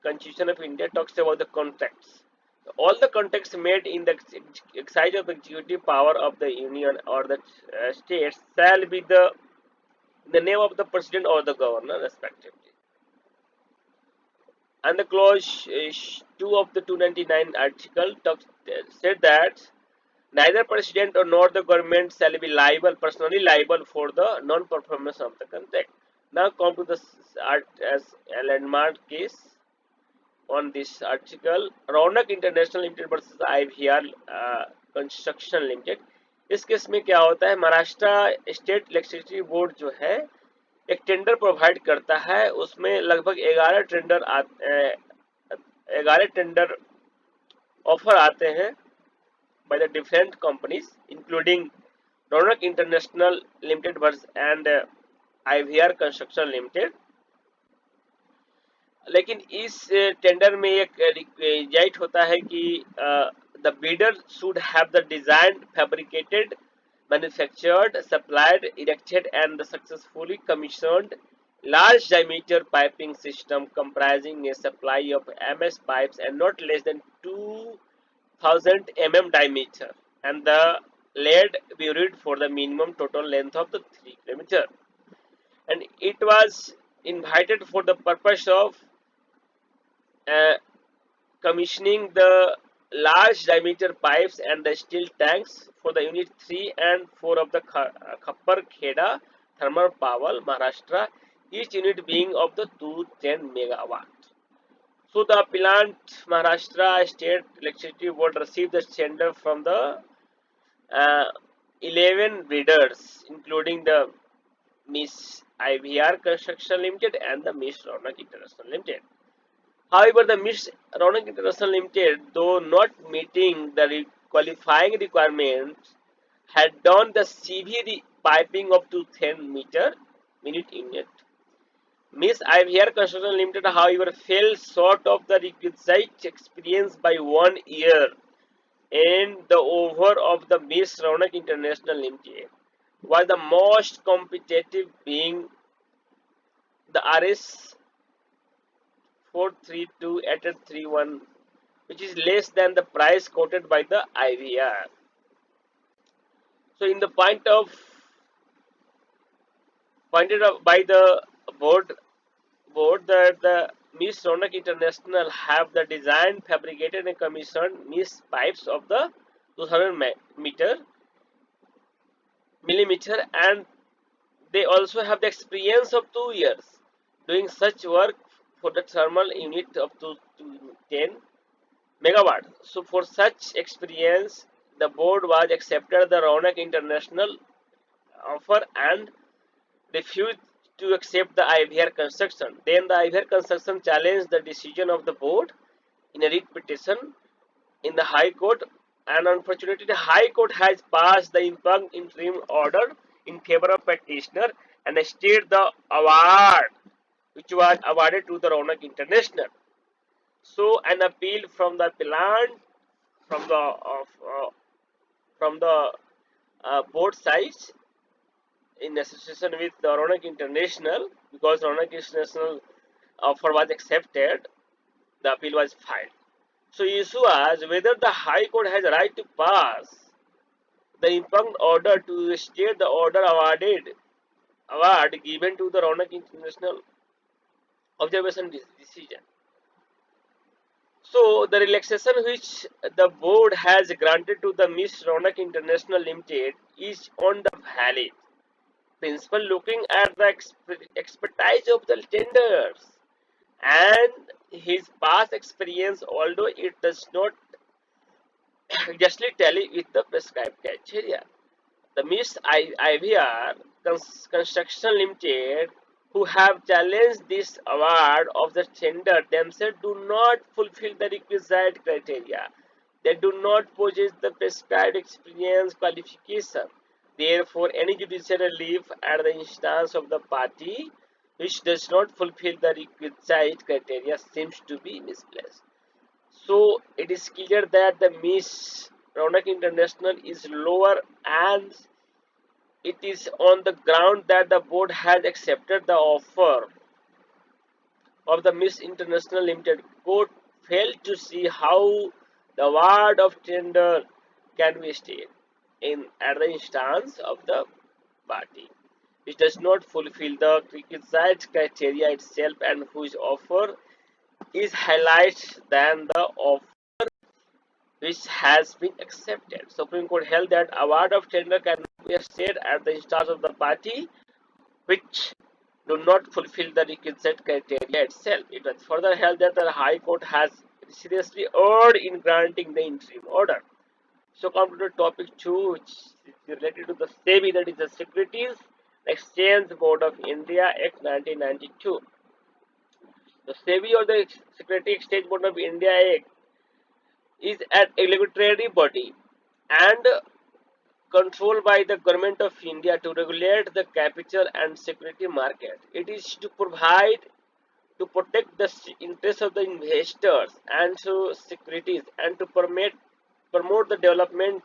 Constitution of India talks about the contracts. All the contracts made in the exercise of the executive power of the union or the states shall be the name of the president or the governor respectively. And the clause 2 of the 299 article said that neither president or nor the government shall be personally liable for the non-performance of the contract. Now come to the landmark case on this article, Raunak international limited versus IVR construction limited. इस case में क्या होता है, Maharashtra state electricity board जो है एक tender provide करता है, उसमें लगभग 11 टेंडर ऑफर आते हैं by the different companies including Ronak International Limited and IVR Construction Limited. लेकिन इस टेंडर में एक रिक्वाइट होता है कि the bidder should have the design fabricated manufactured supplied erected and successfully commissioned large diameter piping system comprising a supply of ms pipes and not less than 2000 mm diameter and the lead buried for the minimum total length of the 3 kilometer, and it was invited for the purpose of uh, commissioning the large diameter pipes and the steel tanks for the unit 3 and 4 of the Khappar Kheda thermal power Maharashtra, each unit being of the 210 megawatt. So the plant Maharashtra State Electricity Board received the tender from the uh, 11 bidders, including the Miss IVR Construction Limited and the Miss Ronak International Limited. However, the Miss Ronak International Limited, though not meeting the qualifying requirements, had done the CV piping up to 10 meter minute unit. Miss IVR Construction Limited, however, fell short of the requisite experience by 1 year, and the over of the Miss Ronak International Limited was the most competitive, being the RS 432 which is less than the price quoted by the IVR. So, in the pointed out by the board that the Miss Ronak International have the design, fabricated and commissioned Miss pipes of the 2000 millimeter, and they also have the experience of 2 years doing such work for the thermal unit up to 10 megawatt. So for such experience, the board was accepted the Ronak International offer and refused to accept the IVR construction. Then the IVR construction challenged the decision of the board in a writ petition in the High Court, and unfortunately the High Court has passed the impugned interim order in favor of petitioner and stayed the award which was awarded to the Ronak International. So an appeal from the appellant from the from the both sides in association with the Ronak International, because Ronak International offer was accepted, the appeal was filed. So issue was whether the High Court has a right to pass the impugned order to state the order award given to the Ronak International observation decision. So the relaxation which the board has granted to the Miss Ronak International Limited is on the valid principle, looking at the expertise of the tenders and his past experience, although it does not justly tally with the prescribed criteria. The Miss IVR Construction Limited, who have challenged this award of the tender, themselves do not fulfill the requisite criteria. They do not possess the prescribed experience qualification. Therefore, any judicial relief at the instance of the party which does not fulfill the requisite criteria seems to be misplaced. So, it is clear that the Miss Ronak International is lower, and it is on the ground that the board has accepted the offer of the Miss International Limited. Court failed to see how the award of tender can be stayed in at the instance of the party, which does not fulfill the requisite criteria itself and whose offer is highlighted than the offer which has been accepted. Supreme Court held that award of tender cannot be stayed at the instance of the party which do not fulfill the requisite criteria itself. It was further held that the High Court has seriously erred in granting the interim order. So come to the topic 2, which is related to the SEBI, that is the Securities Exchange Board of India Act 1992. The SEBI, or the Security Exchange Board of India Act, is an regulatory body and controlled by the Government of India to regulate the capital and security market. It is to provide to protect the interests of the investors and to securities, and to promote the development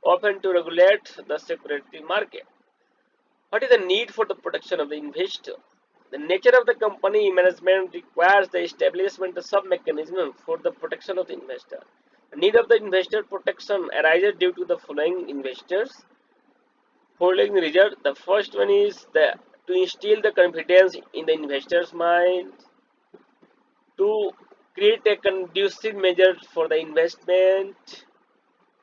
of and to regulate the security market. What is the need for the protection of the investor? The nature of the company management requires the establishment of some mechanism for the protection of the investor. The need of the investor protection arises due to the following reasons. The first one is to instill the confidence in the investor's mind, to create a conducive measure for the investment,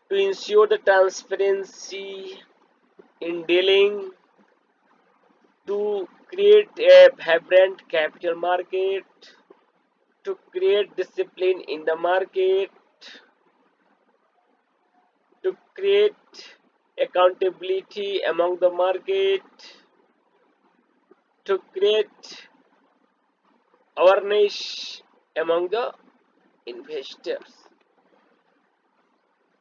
to ensure the transparency in dealing, to create a vibrant capital market, to create discipline in the market, to create accountability among the market, to create awareness among the investors.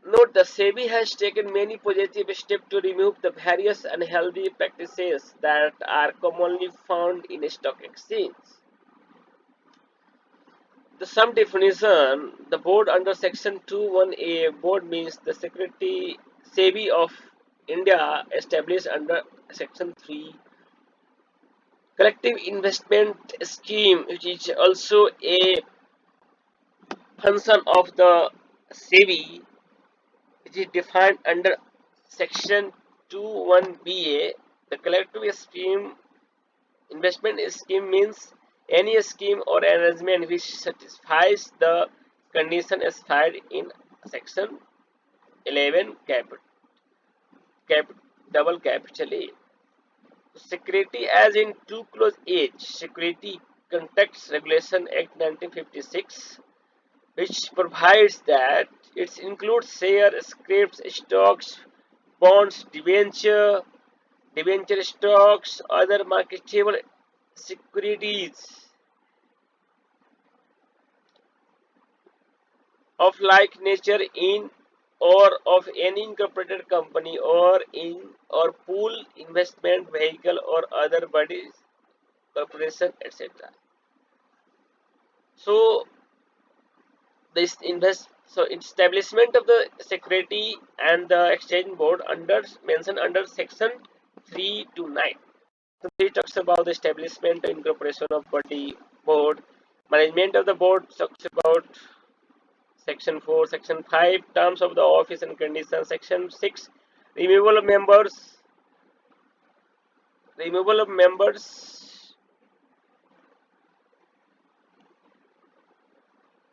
Note, the SEBI has taken many positive steps to remove the various unhealthy practices that are commonly found in a stock exchange. The some definition: the board under section 21A board means the security SEBI of India established under section 3 collective investment scheme, which is also a function of the SEBI. It is defined under section 21BA. The collective scheme investment scheme means any scheme or arrangement which satisfies the condition specified in section 11 cap, double capital A. Security as in 2 clause H, Security Contracts Regulation Act 1956, which provides that it includes shares, scrips, stocks, bonds, debenture stocks, other marketable securities of like nature in or of any incorporated company or in or pool investment vehicle or other bodies, corporation, etc. So this establishment of the security and the exchange board under mentioned under section 3 to 9. So it talks about the establishment and incorporation of body board. Management of the board talks about section 4. Section 5, terms of the office and conditions. Section 6, removal of members. Removal of members.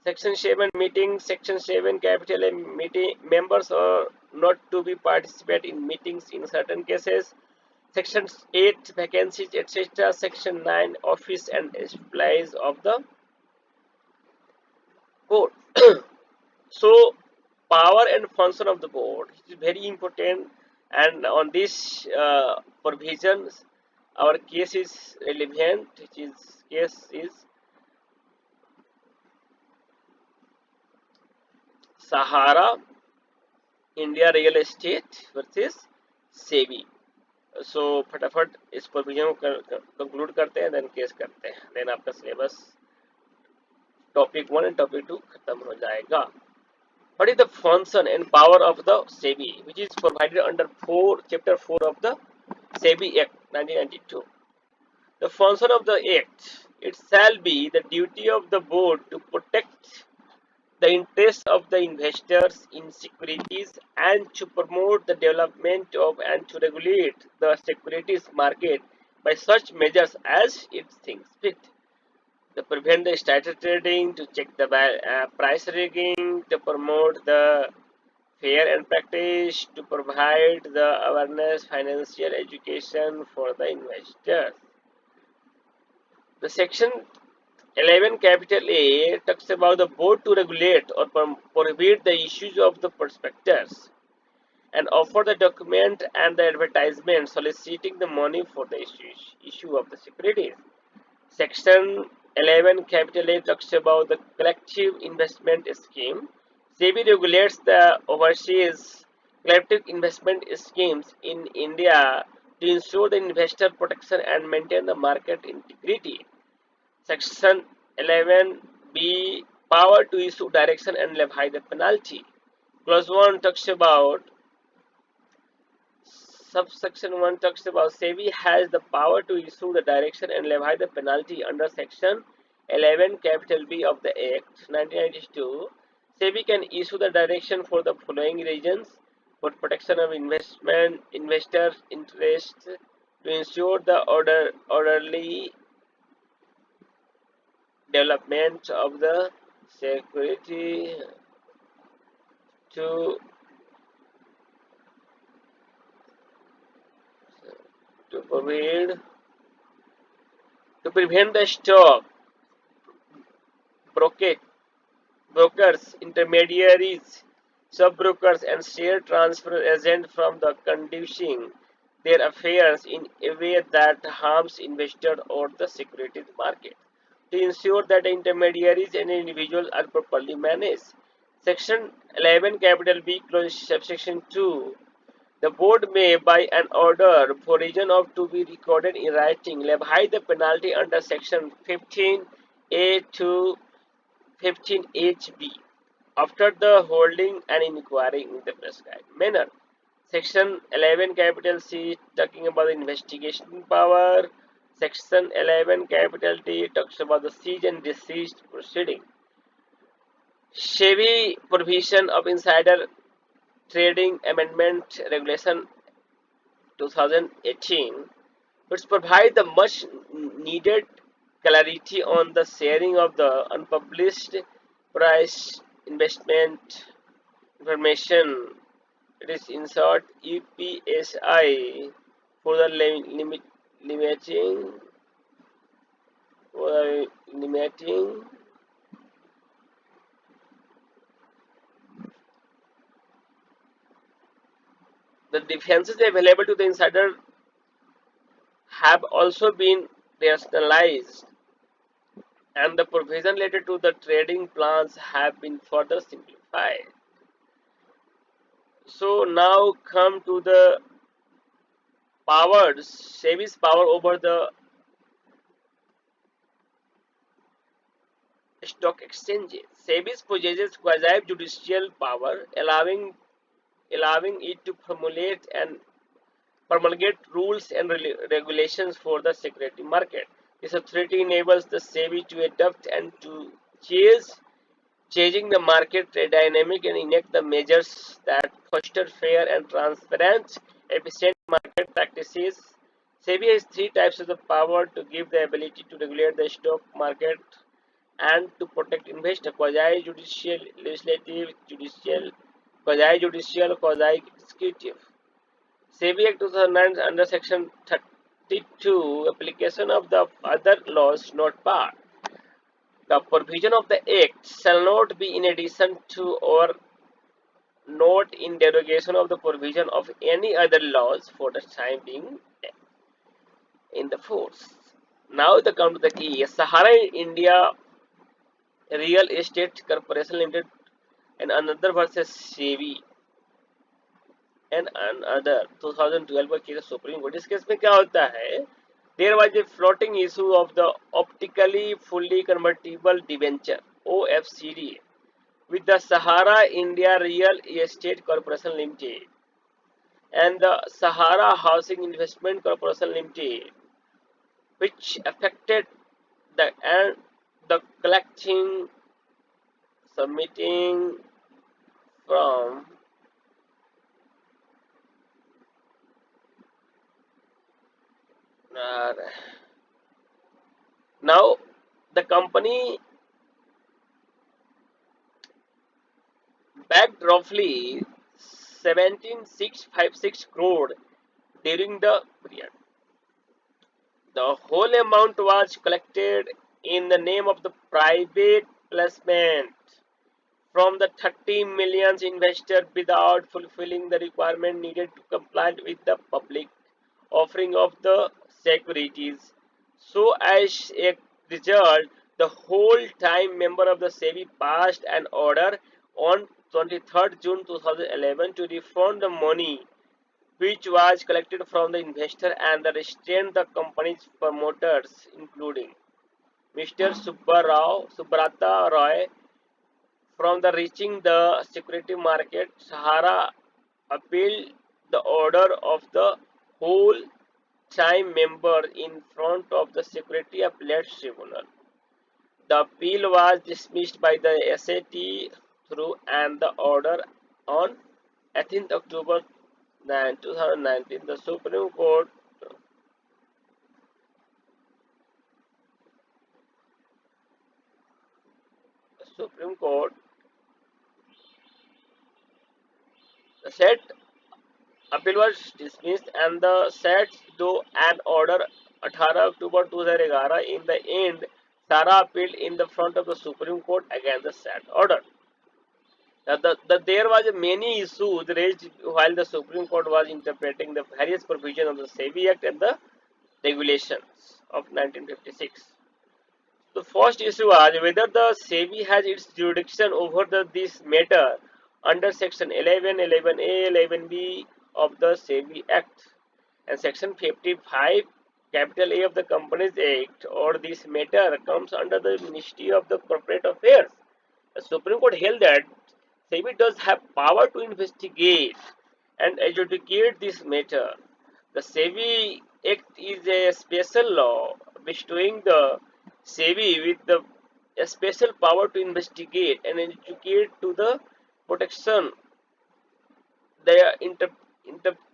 Section 7, meetings. Section 7, capital A, meeting members are not to be participate in meetings in certain cases. Section 8, vacancies, etc. Section 9, office and employees of the board. So, power and function of the board is very important, and on this provisions, our case is relevant. Which is case is Sahara India Real Estate versus SEBI. सो फटाफट इस provision को conclude करते हैं, then case करते हैं, then आपका syllabus topic 1 and topic 2 खत्म हो जाएगा. What is the function and power of the SEBI, which is provided under chapter 4 of the SEBI Act 1992? The function of the Act: it shall be the duty of the board to protect the interests of the investors in securities and to promote the development of and to regulate the securities market by such measures as it thinks fit. To prevent the insider trading, to check the price rigging, to promote the fair and practice, to provide the awareness, financial education for the investors. The section 11 capital A talks about the board to regulate or prohibit the issues of the prospectus. and offer the document and the advertisement soliciting the money for the issue of the securities. Section 11 Capital A talks about the collective investment scheme. SEBI regulates the overseas collective investment schemes in India to ensure the investor protection and maintain the market integrity. Section 11B Power to issue direction and levy the penalty. Clause 1 talks about Subsection 1 talks about SEBI has the power to issue the direction and levy the penalty under Section 11 capital B of the Act 1992. SEBI can issue the direction for the following reasons: for protection of investors' interests, to ensure the orderly development of the security, to to prevent the stock brokerage brokers, intermediaries, sub-brokers, and share transfer agents from the conducting their affairs in a way that harms investors or the securities market. To ensure that the intermediaries and individuals are properly managed. Section 11 capital B clause subsection 2. The board may, by an order for reason of to be recorded in writing, levy the penalty under section 15A to 15HB after the holding an inquiry in the prescribed manner. Section 11 capital C talking about the investigation power. Section 11 capital D talks about the siege and desist proceeding. SEBI provision of insider trading amendment regulation 2018, which provide the much needed clarity on the sharing of the unpublished price investment information. It is insert EPSI for the limiting limiting the defenses available to the insider have also been rationalized, and the provision related to the trading plans have been further simplified. So now come to the powers, SEBI's power over the stock exchanges. SEBI possesses quasi-judicial power, allowing it to formulate and promulgate rules and regulations for the security market. This authority enables the SEBI to adapt and to changing the market dynamic and enact the measures that foster fair and transparent, efficient market practices. SEBI has three types of the power: to give the ability to regulate the stock market and to protect investors: quasi-judicial, legislative, judicial, quasi-judicial, quasi-executive. SEBI Act 2009 under Section 32, application of the other laws not barred. The provision of the Act shall not be in addition to or not in derogation of the provision of any other laws for the time being in the force. Now the come to the key. Sahara India Real Estate Corporation Limited and another versus SEBI and another 2012 का case supreme court. इस case में क्या होता है? There was a floating issue of the optically fully convertible debenture (OFCD) with the Sahara India Real Estate Corporation Limited and the Sahara Housing Investment Corporation Limited, which affected the collecting, submitting from now the company backed roughly 17,656 crore during the period. The whole amount was collected in the name of the private placement from the 30 million investors without fulfilling the requirement needed to comply with the public offering of the securities. So, as a result, the whole time member of the SEBI passed an order on 23rd June 2011 to refund the money which was collected from the investor and restrain the company's promoters, including Mr. Subbrata Roy, from the reaching the security market. Sahara appealed the order of the whole time member in front of the Security Appellate Tribunal. The appeal was dismissed by the SAT through and the order on 18th October 2019. The Supreme Court said appeal was dismissed and the set though an order 18 October 2011. In the end, Sara appealed in the front of the Supreme Court against the said order. There was many issues raised while the Supreme Court was interpreting the various provisions of the SEBI Act and the regulations of 1956. The first issue was whether the SEBI has its jurisdiction over this matter under Section 11, 11A, 11B of the SEBI Act and Section 55 capital A of the Companies Act, or this matter comes under the Ministry of the Corporate Affairs. The Supreme Court held that SEBI does have power to investigate and adjudicate this matter. The SEBI Act is a special law bestowing the SEBI with a special power to investigate and adjudicate to the protection the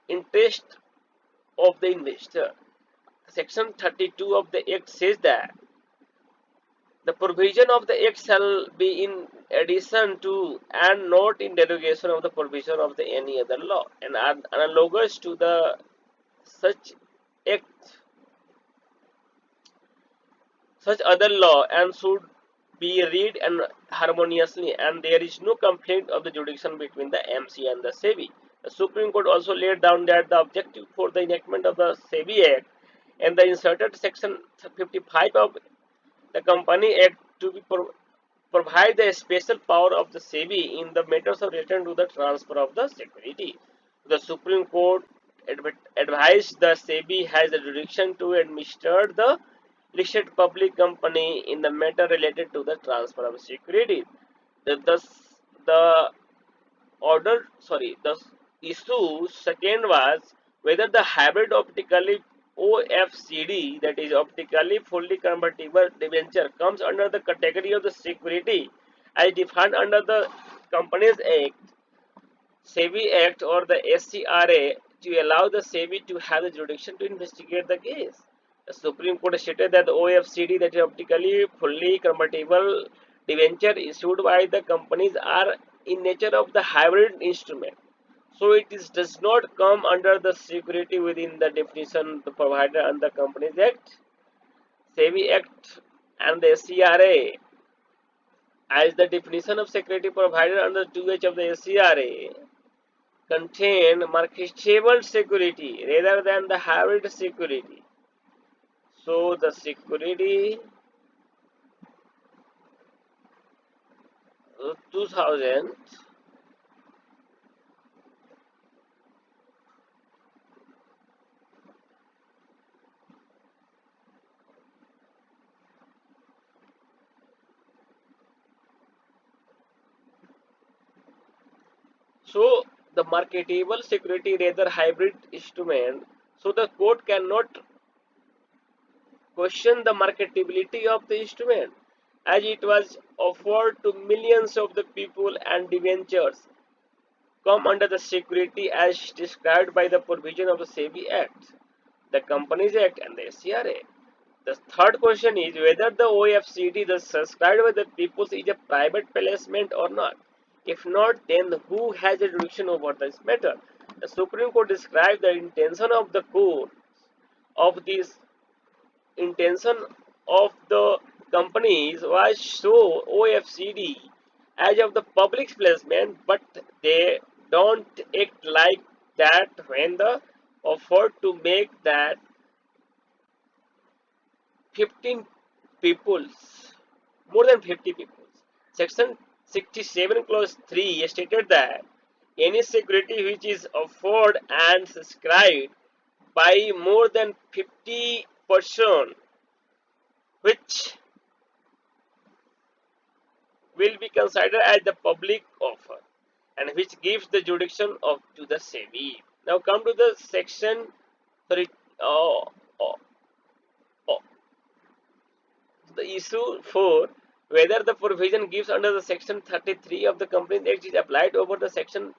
interest of the investor. Section 32 of the Act says that the provision of the Act shall be in addition to and not in derogation of the provision of the any other law, and analogous to the such act, such other law, and should be read and harmoniously, and there is no complaint of the jurisdiction between the MC and the SEBI. The Supreme Court also laid down that the objective for the enactment of the SEBI Act and the inserted section 55 of the Company Act to be provide the special power of the SEBI in the matters of return to the transfer of the security. The Supreme Court advised the SEBI has the jurisdiction to administer the listed public company in the matter related to the transfer of securities. The the issue second was whether the hybrid optically OFCD, that is optically fully convertible debenture, comes under the category of the security as defined under the Companies Act, SEBI Act, or the SCRA, to allow the SEBI to have the jurisdiction to investigate the case. The Supreme Court stated that the OFCD, that is optically fully convertible debenture issued by the companies, are in nature of the hybrid instrument. So does not come under the security within the definition provided under the Companies Act, SEBI Act, and the SCRA. As the definition of security provided under 2H of the SCRA contain marketable security rather than the hybrid security. So the security 2000. So the marketable security rather hybrid instrument. So the court cannot question the marketability of the instrument as it was offered to millions of the people, and debentures come under the security as described by the provision of the SEBI Act, the Companies Act, and the SCRA. The third question is whether the OFCD, the subscribed by the people, is a private placement or not. If not, then who has a jurisdiction over this matter? The Supreme Court described the intention of the court of this intention of the companies was so OFCD as of the public placement, but they don't act like that when the offer to make that 15 peoples, more than 50 peoples. Section 67 clause 3 stated that any security which is offered and subscribed by more than 50 person which will be considered as the public offer and which gives the jurisdiction of to the SEBI. Now come to the section, sorry, uh, uh, uh, the issue 4, whether the provision gives under the section 33 of the Companies Act is applied over the section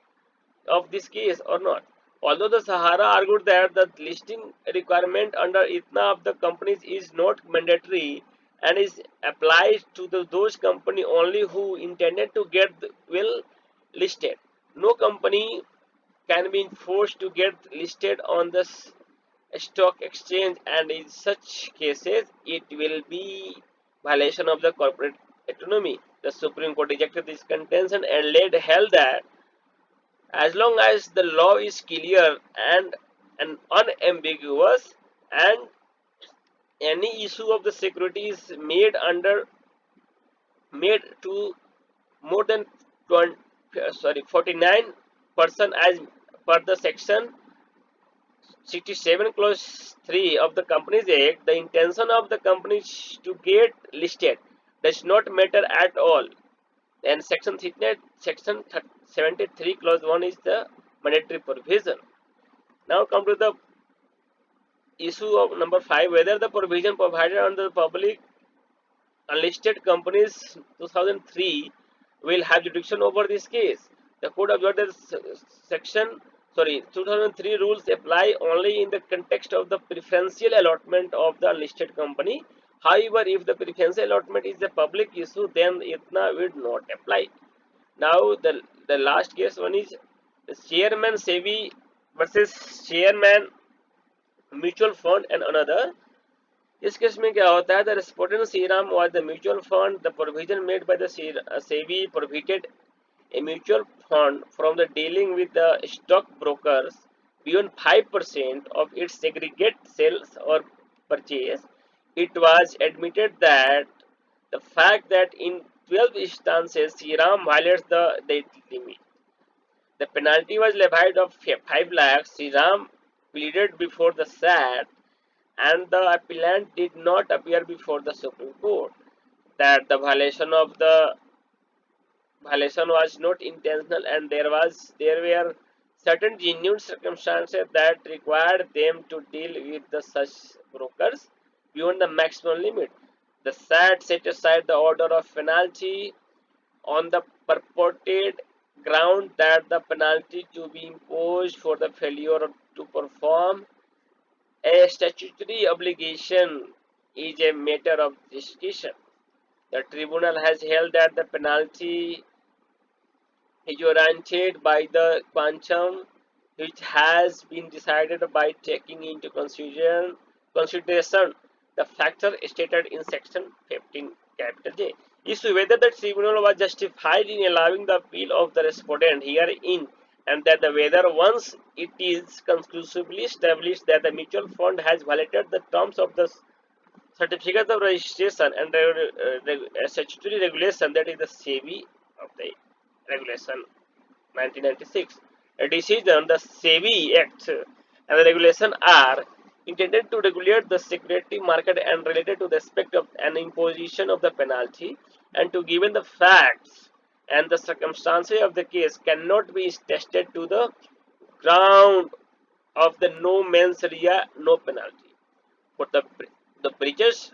of this case or not. Although the Sahara argued that the listing requirement under ITNA of the companies is not mandatory and is applied to those companies only who intended to get well listed. No company can be forced to get listed on the stock exchange, and in such cases it will be violation of the corporate autonomy. The Supreme Court rejected this contention and held that as long as the law is clear and unambiguous and any issue of the security is made to more than 20, 49% as per the section 67 clause 3 of the Companies Act, the intention of the company to get listed does not matter at all. And section 73 clause 1 is the mandatory provision. Now come to the issue of number 5, whether the provision provided under the Public Unlisted Companies 2003 will have jurisdiction over this case. The court observed that section 2003 rules apply only in the context of the preferential allotment of the unlisted company. However, if the preferential allotment is a public issue, then ITNA would not apply. Now the last case one is the chairman SEBI versus chairman mutual fund and another. इस case में क्या होता है, the respondent Shriram was the mutual fund. The provision made by the SEBI prohibited a mutual fund from the dealing with the stock brokers beyond 5% of its aggregate sales or purchase. It was admitted that the fact that in 12 instances Shriram violates the limit. The penalty was levied of 5 lakhs. Shriram pleaded before the SAT and the appellant did not appear before the Supreme Court. That the violation was not intentional and there were certain genuine circumstances that required them to deal with the such brokers beyond the maximum limit. The SAT set aside the order of penalty on the purported ground that the penalty to be imposed for the failure to perform a statutory obligation is a matter of discretion. The tribunal has held that the penalty is warranted by the quantum which has been decided by taking into consideration the factor stated in section 15 capital J. Issue whether the tribunal was justified in allowing the appeal of the respondent herein and that the whether once it is conclusively established that the mutual fund has violated the terms of the certificate of registration and statutory regulation, that is the SEBI of the regulation 1996. A decision, the SEBI Act and the regulation are intended to regulate the security market and related to the aspect of an imposition of the penalty and to given the facts and the circumstances of the case cannot be tested to the ground of the no mens rea no penalty. For the breaches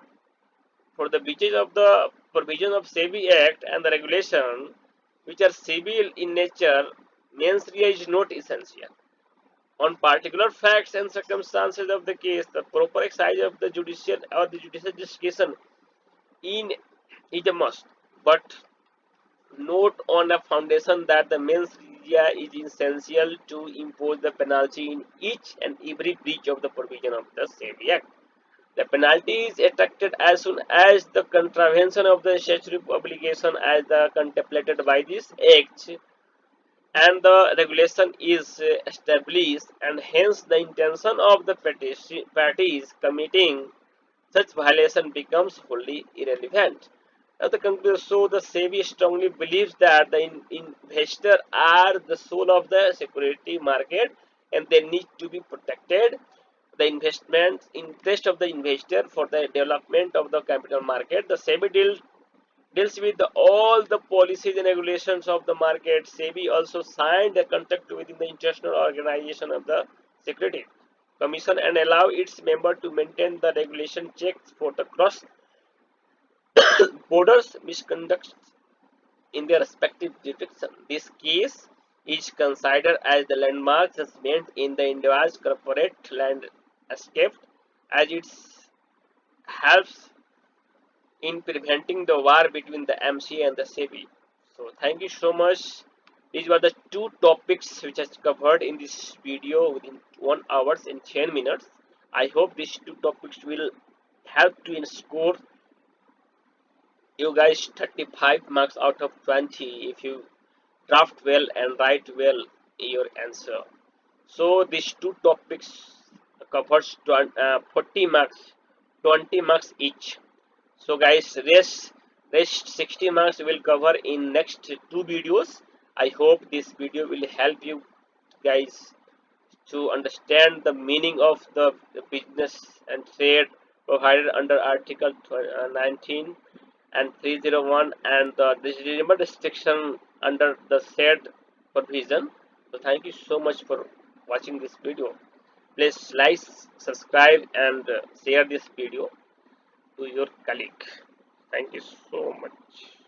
of the provision of SEBI Act and the regulation which are civil in nature, mens rea is not essential. On particular facts and circumstances of the case, the proper exercise of the judicial or the judicial discretion in is a must, but not on a foundation that the mens rea is essential to impose the penalty in each and every breach of the provision of the SEBI Act. The penalty is attracted as soon as the contravention of the statutory obligation as the contemplated by this act and the regulation is established, and hence the intention of the parties committing such violation becomes wholly irrelevant. Now the conclusion, so the SEBI strongly believes that the investor are the soul of the security market and they need to be protected. The investment interest of the investor for the development of the capital market. The SEBI deals with all the policies and regulations of the market. SEBI also signed a contract with the International Organization of the Security Commission and allow its member to maintain the regulation checks for the cross borders misconduct in their respective jurisdiction. This case is considered as the landmark judgment in the India's corporate landscape as it helps in preventing the war between the MC and the SEBI. So thank you so much. These were the two topics which I covered in this video within 1 hour and 10 minutes. I hope these two topics will help to score you guys 35 marks out of 20 if you draft well and write well your answer. So these two topics covers 40 marks, 20 marks each. So guys, rest 60 marks will cover in next two videos. I hope this video will help you guys to understand the meaning of the business and trade provided under Article 19 and 301 and the disagreement restriction under the said provision. So thank you so much for watching this video. Please like, subscribe and share this video to your colleague. Thank you so much.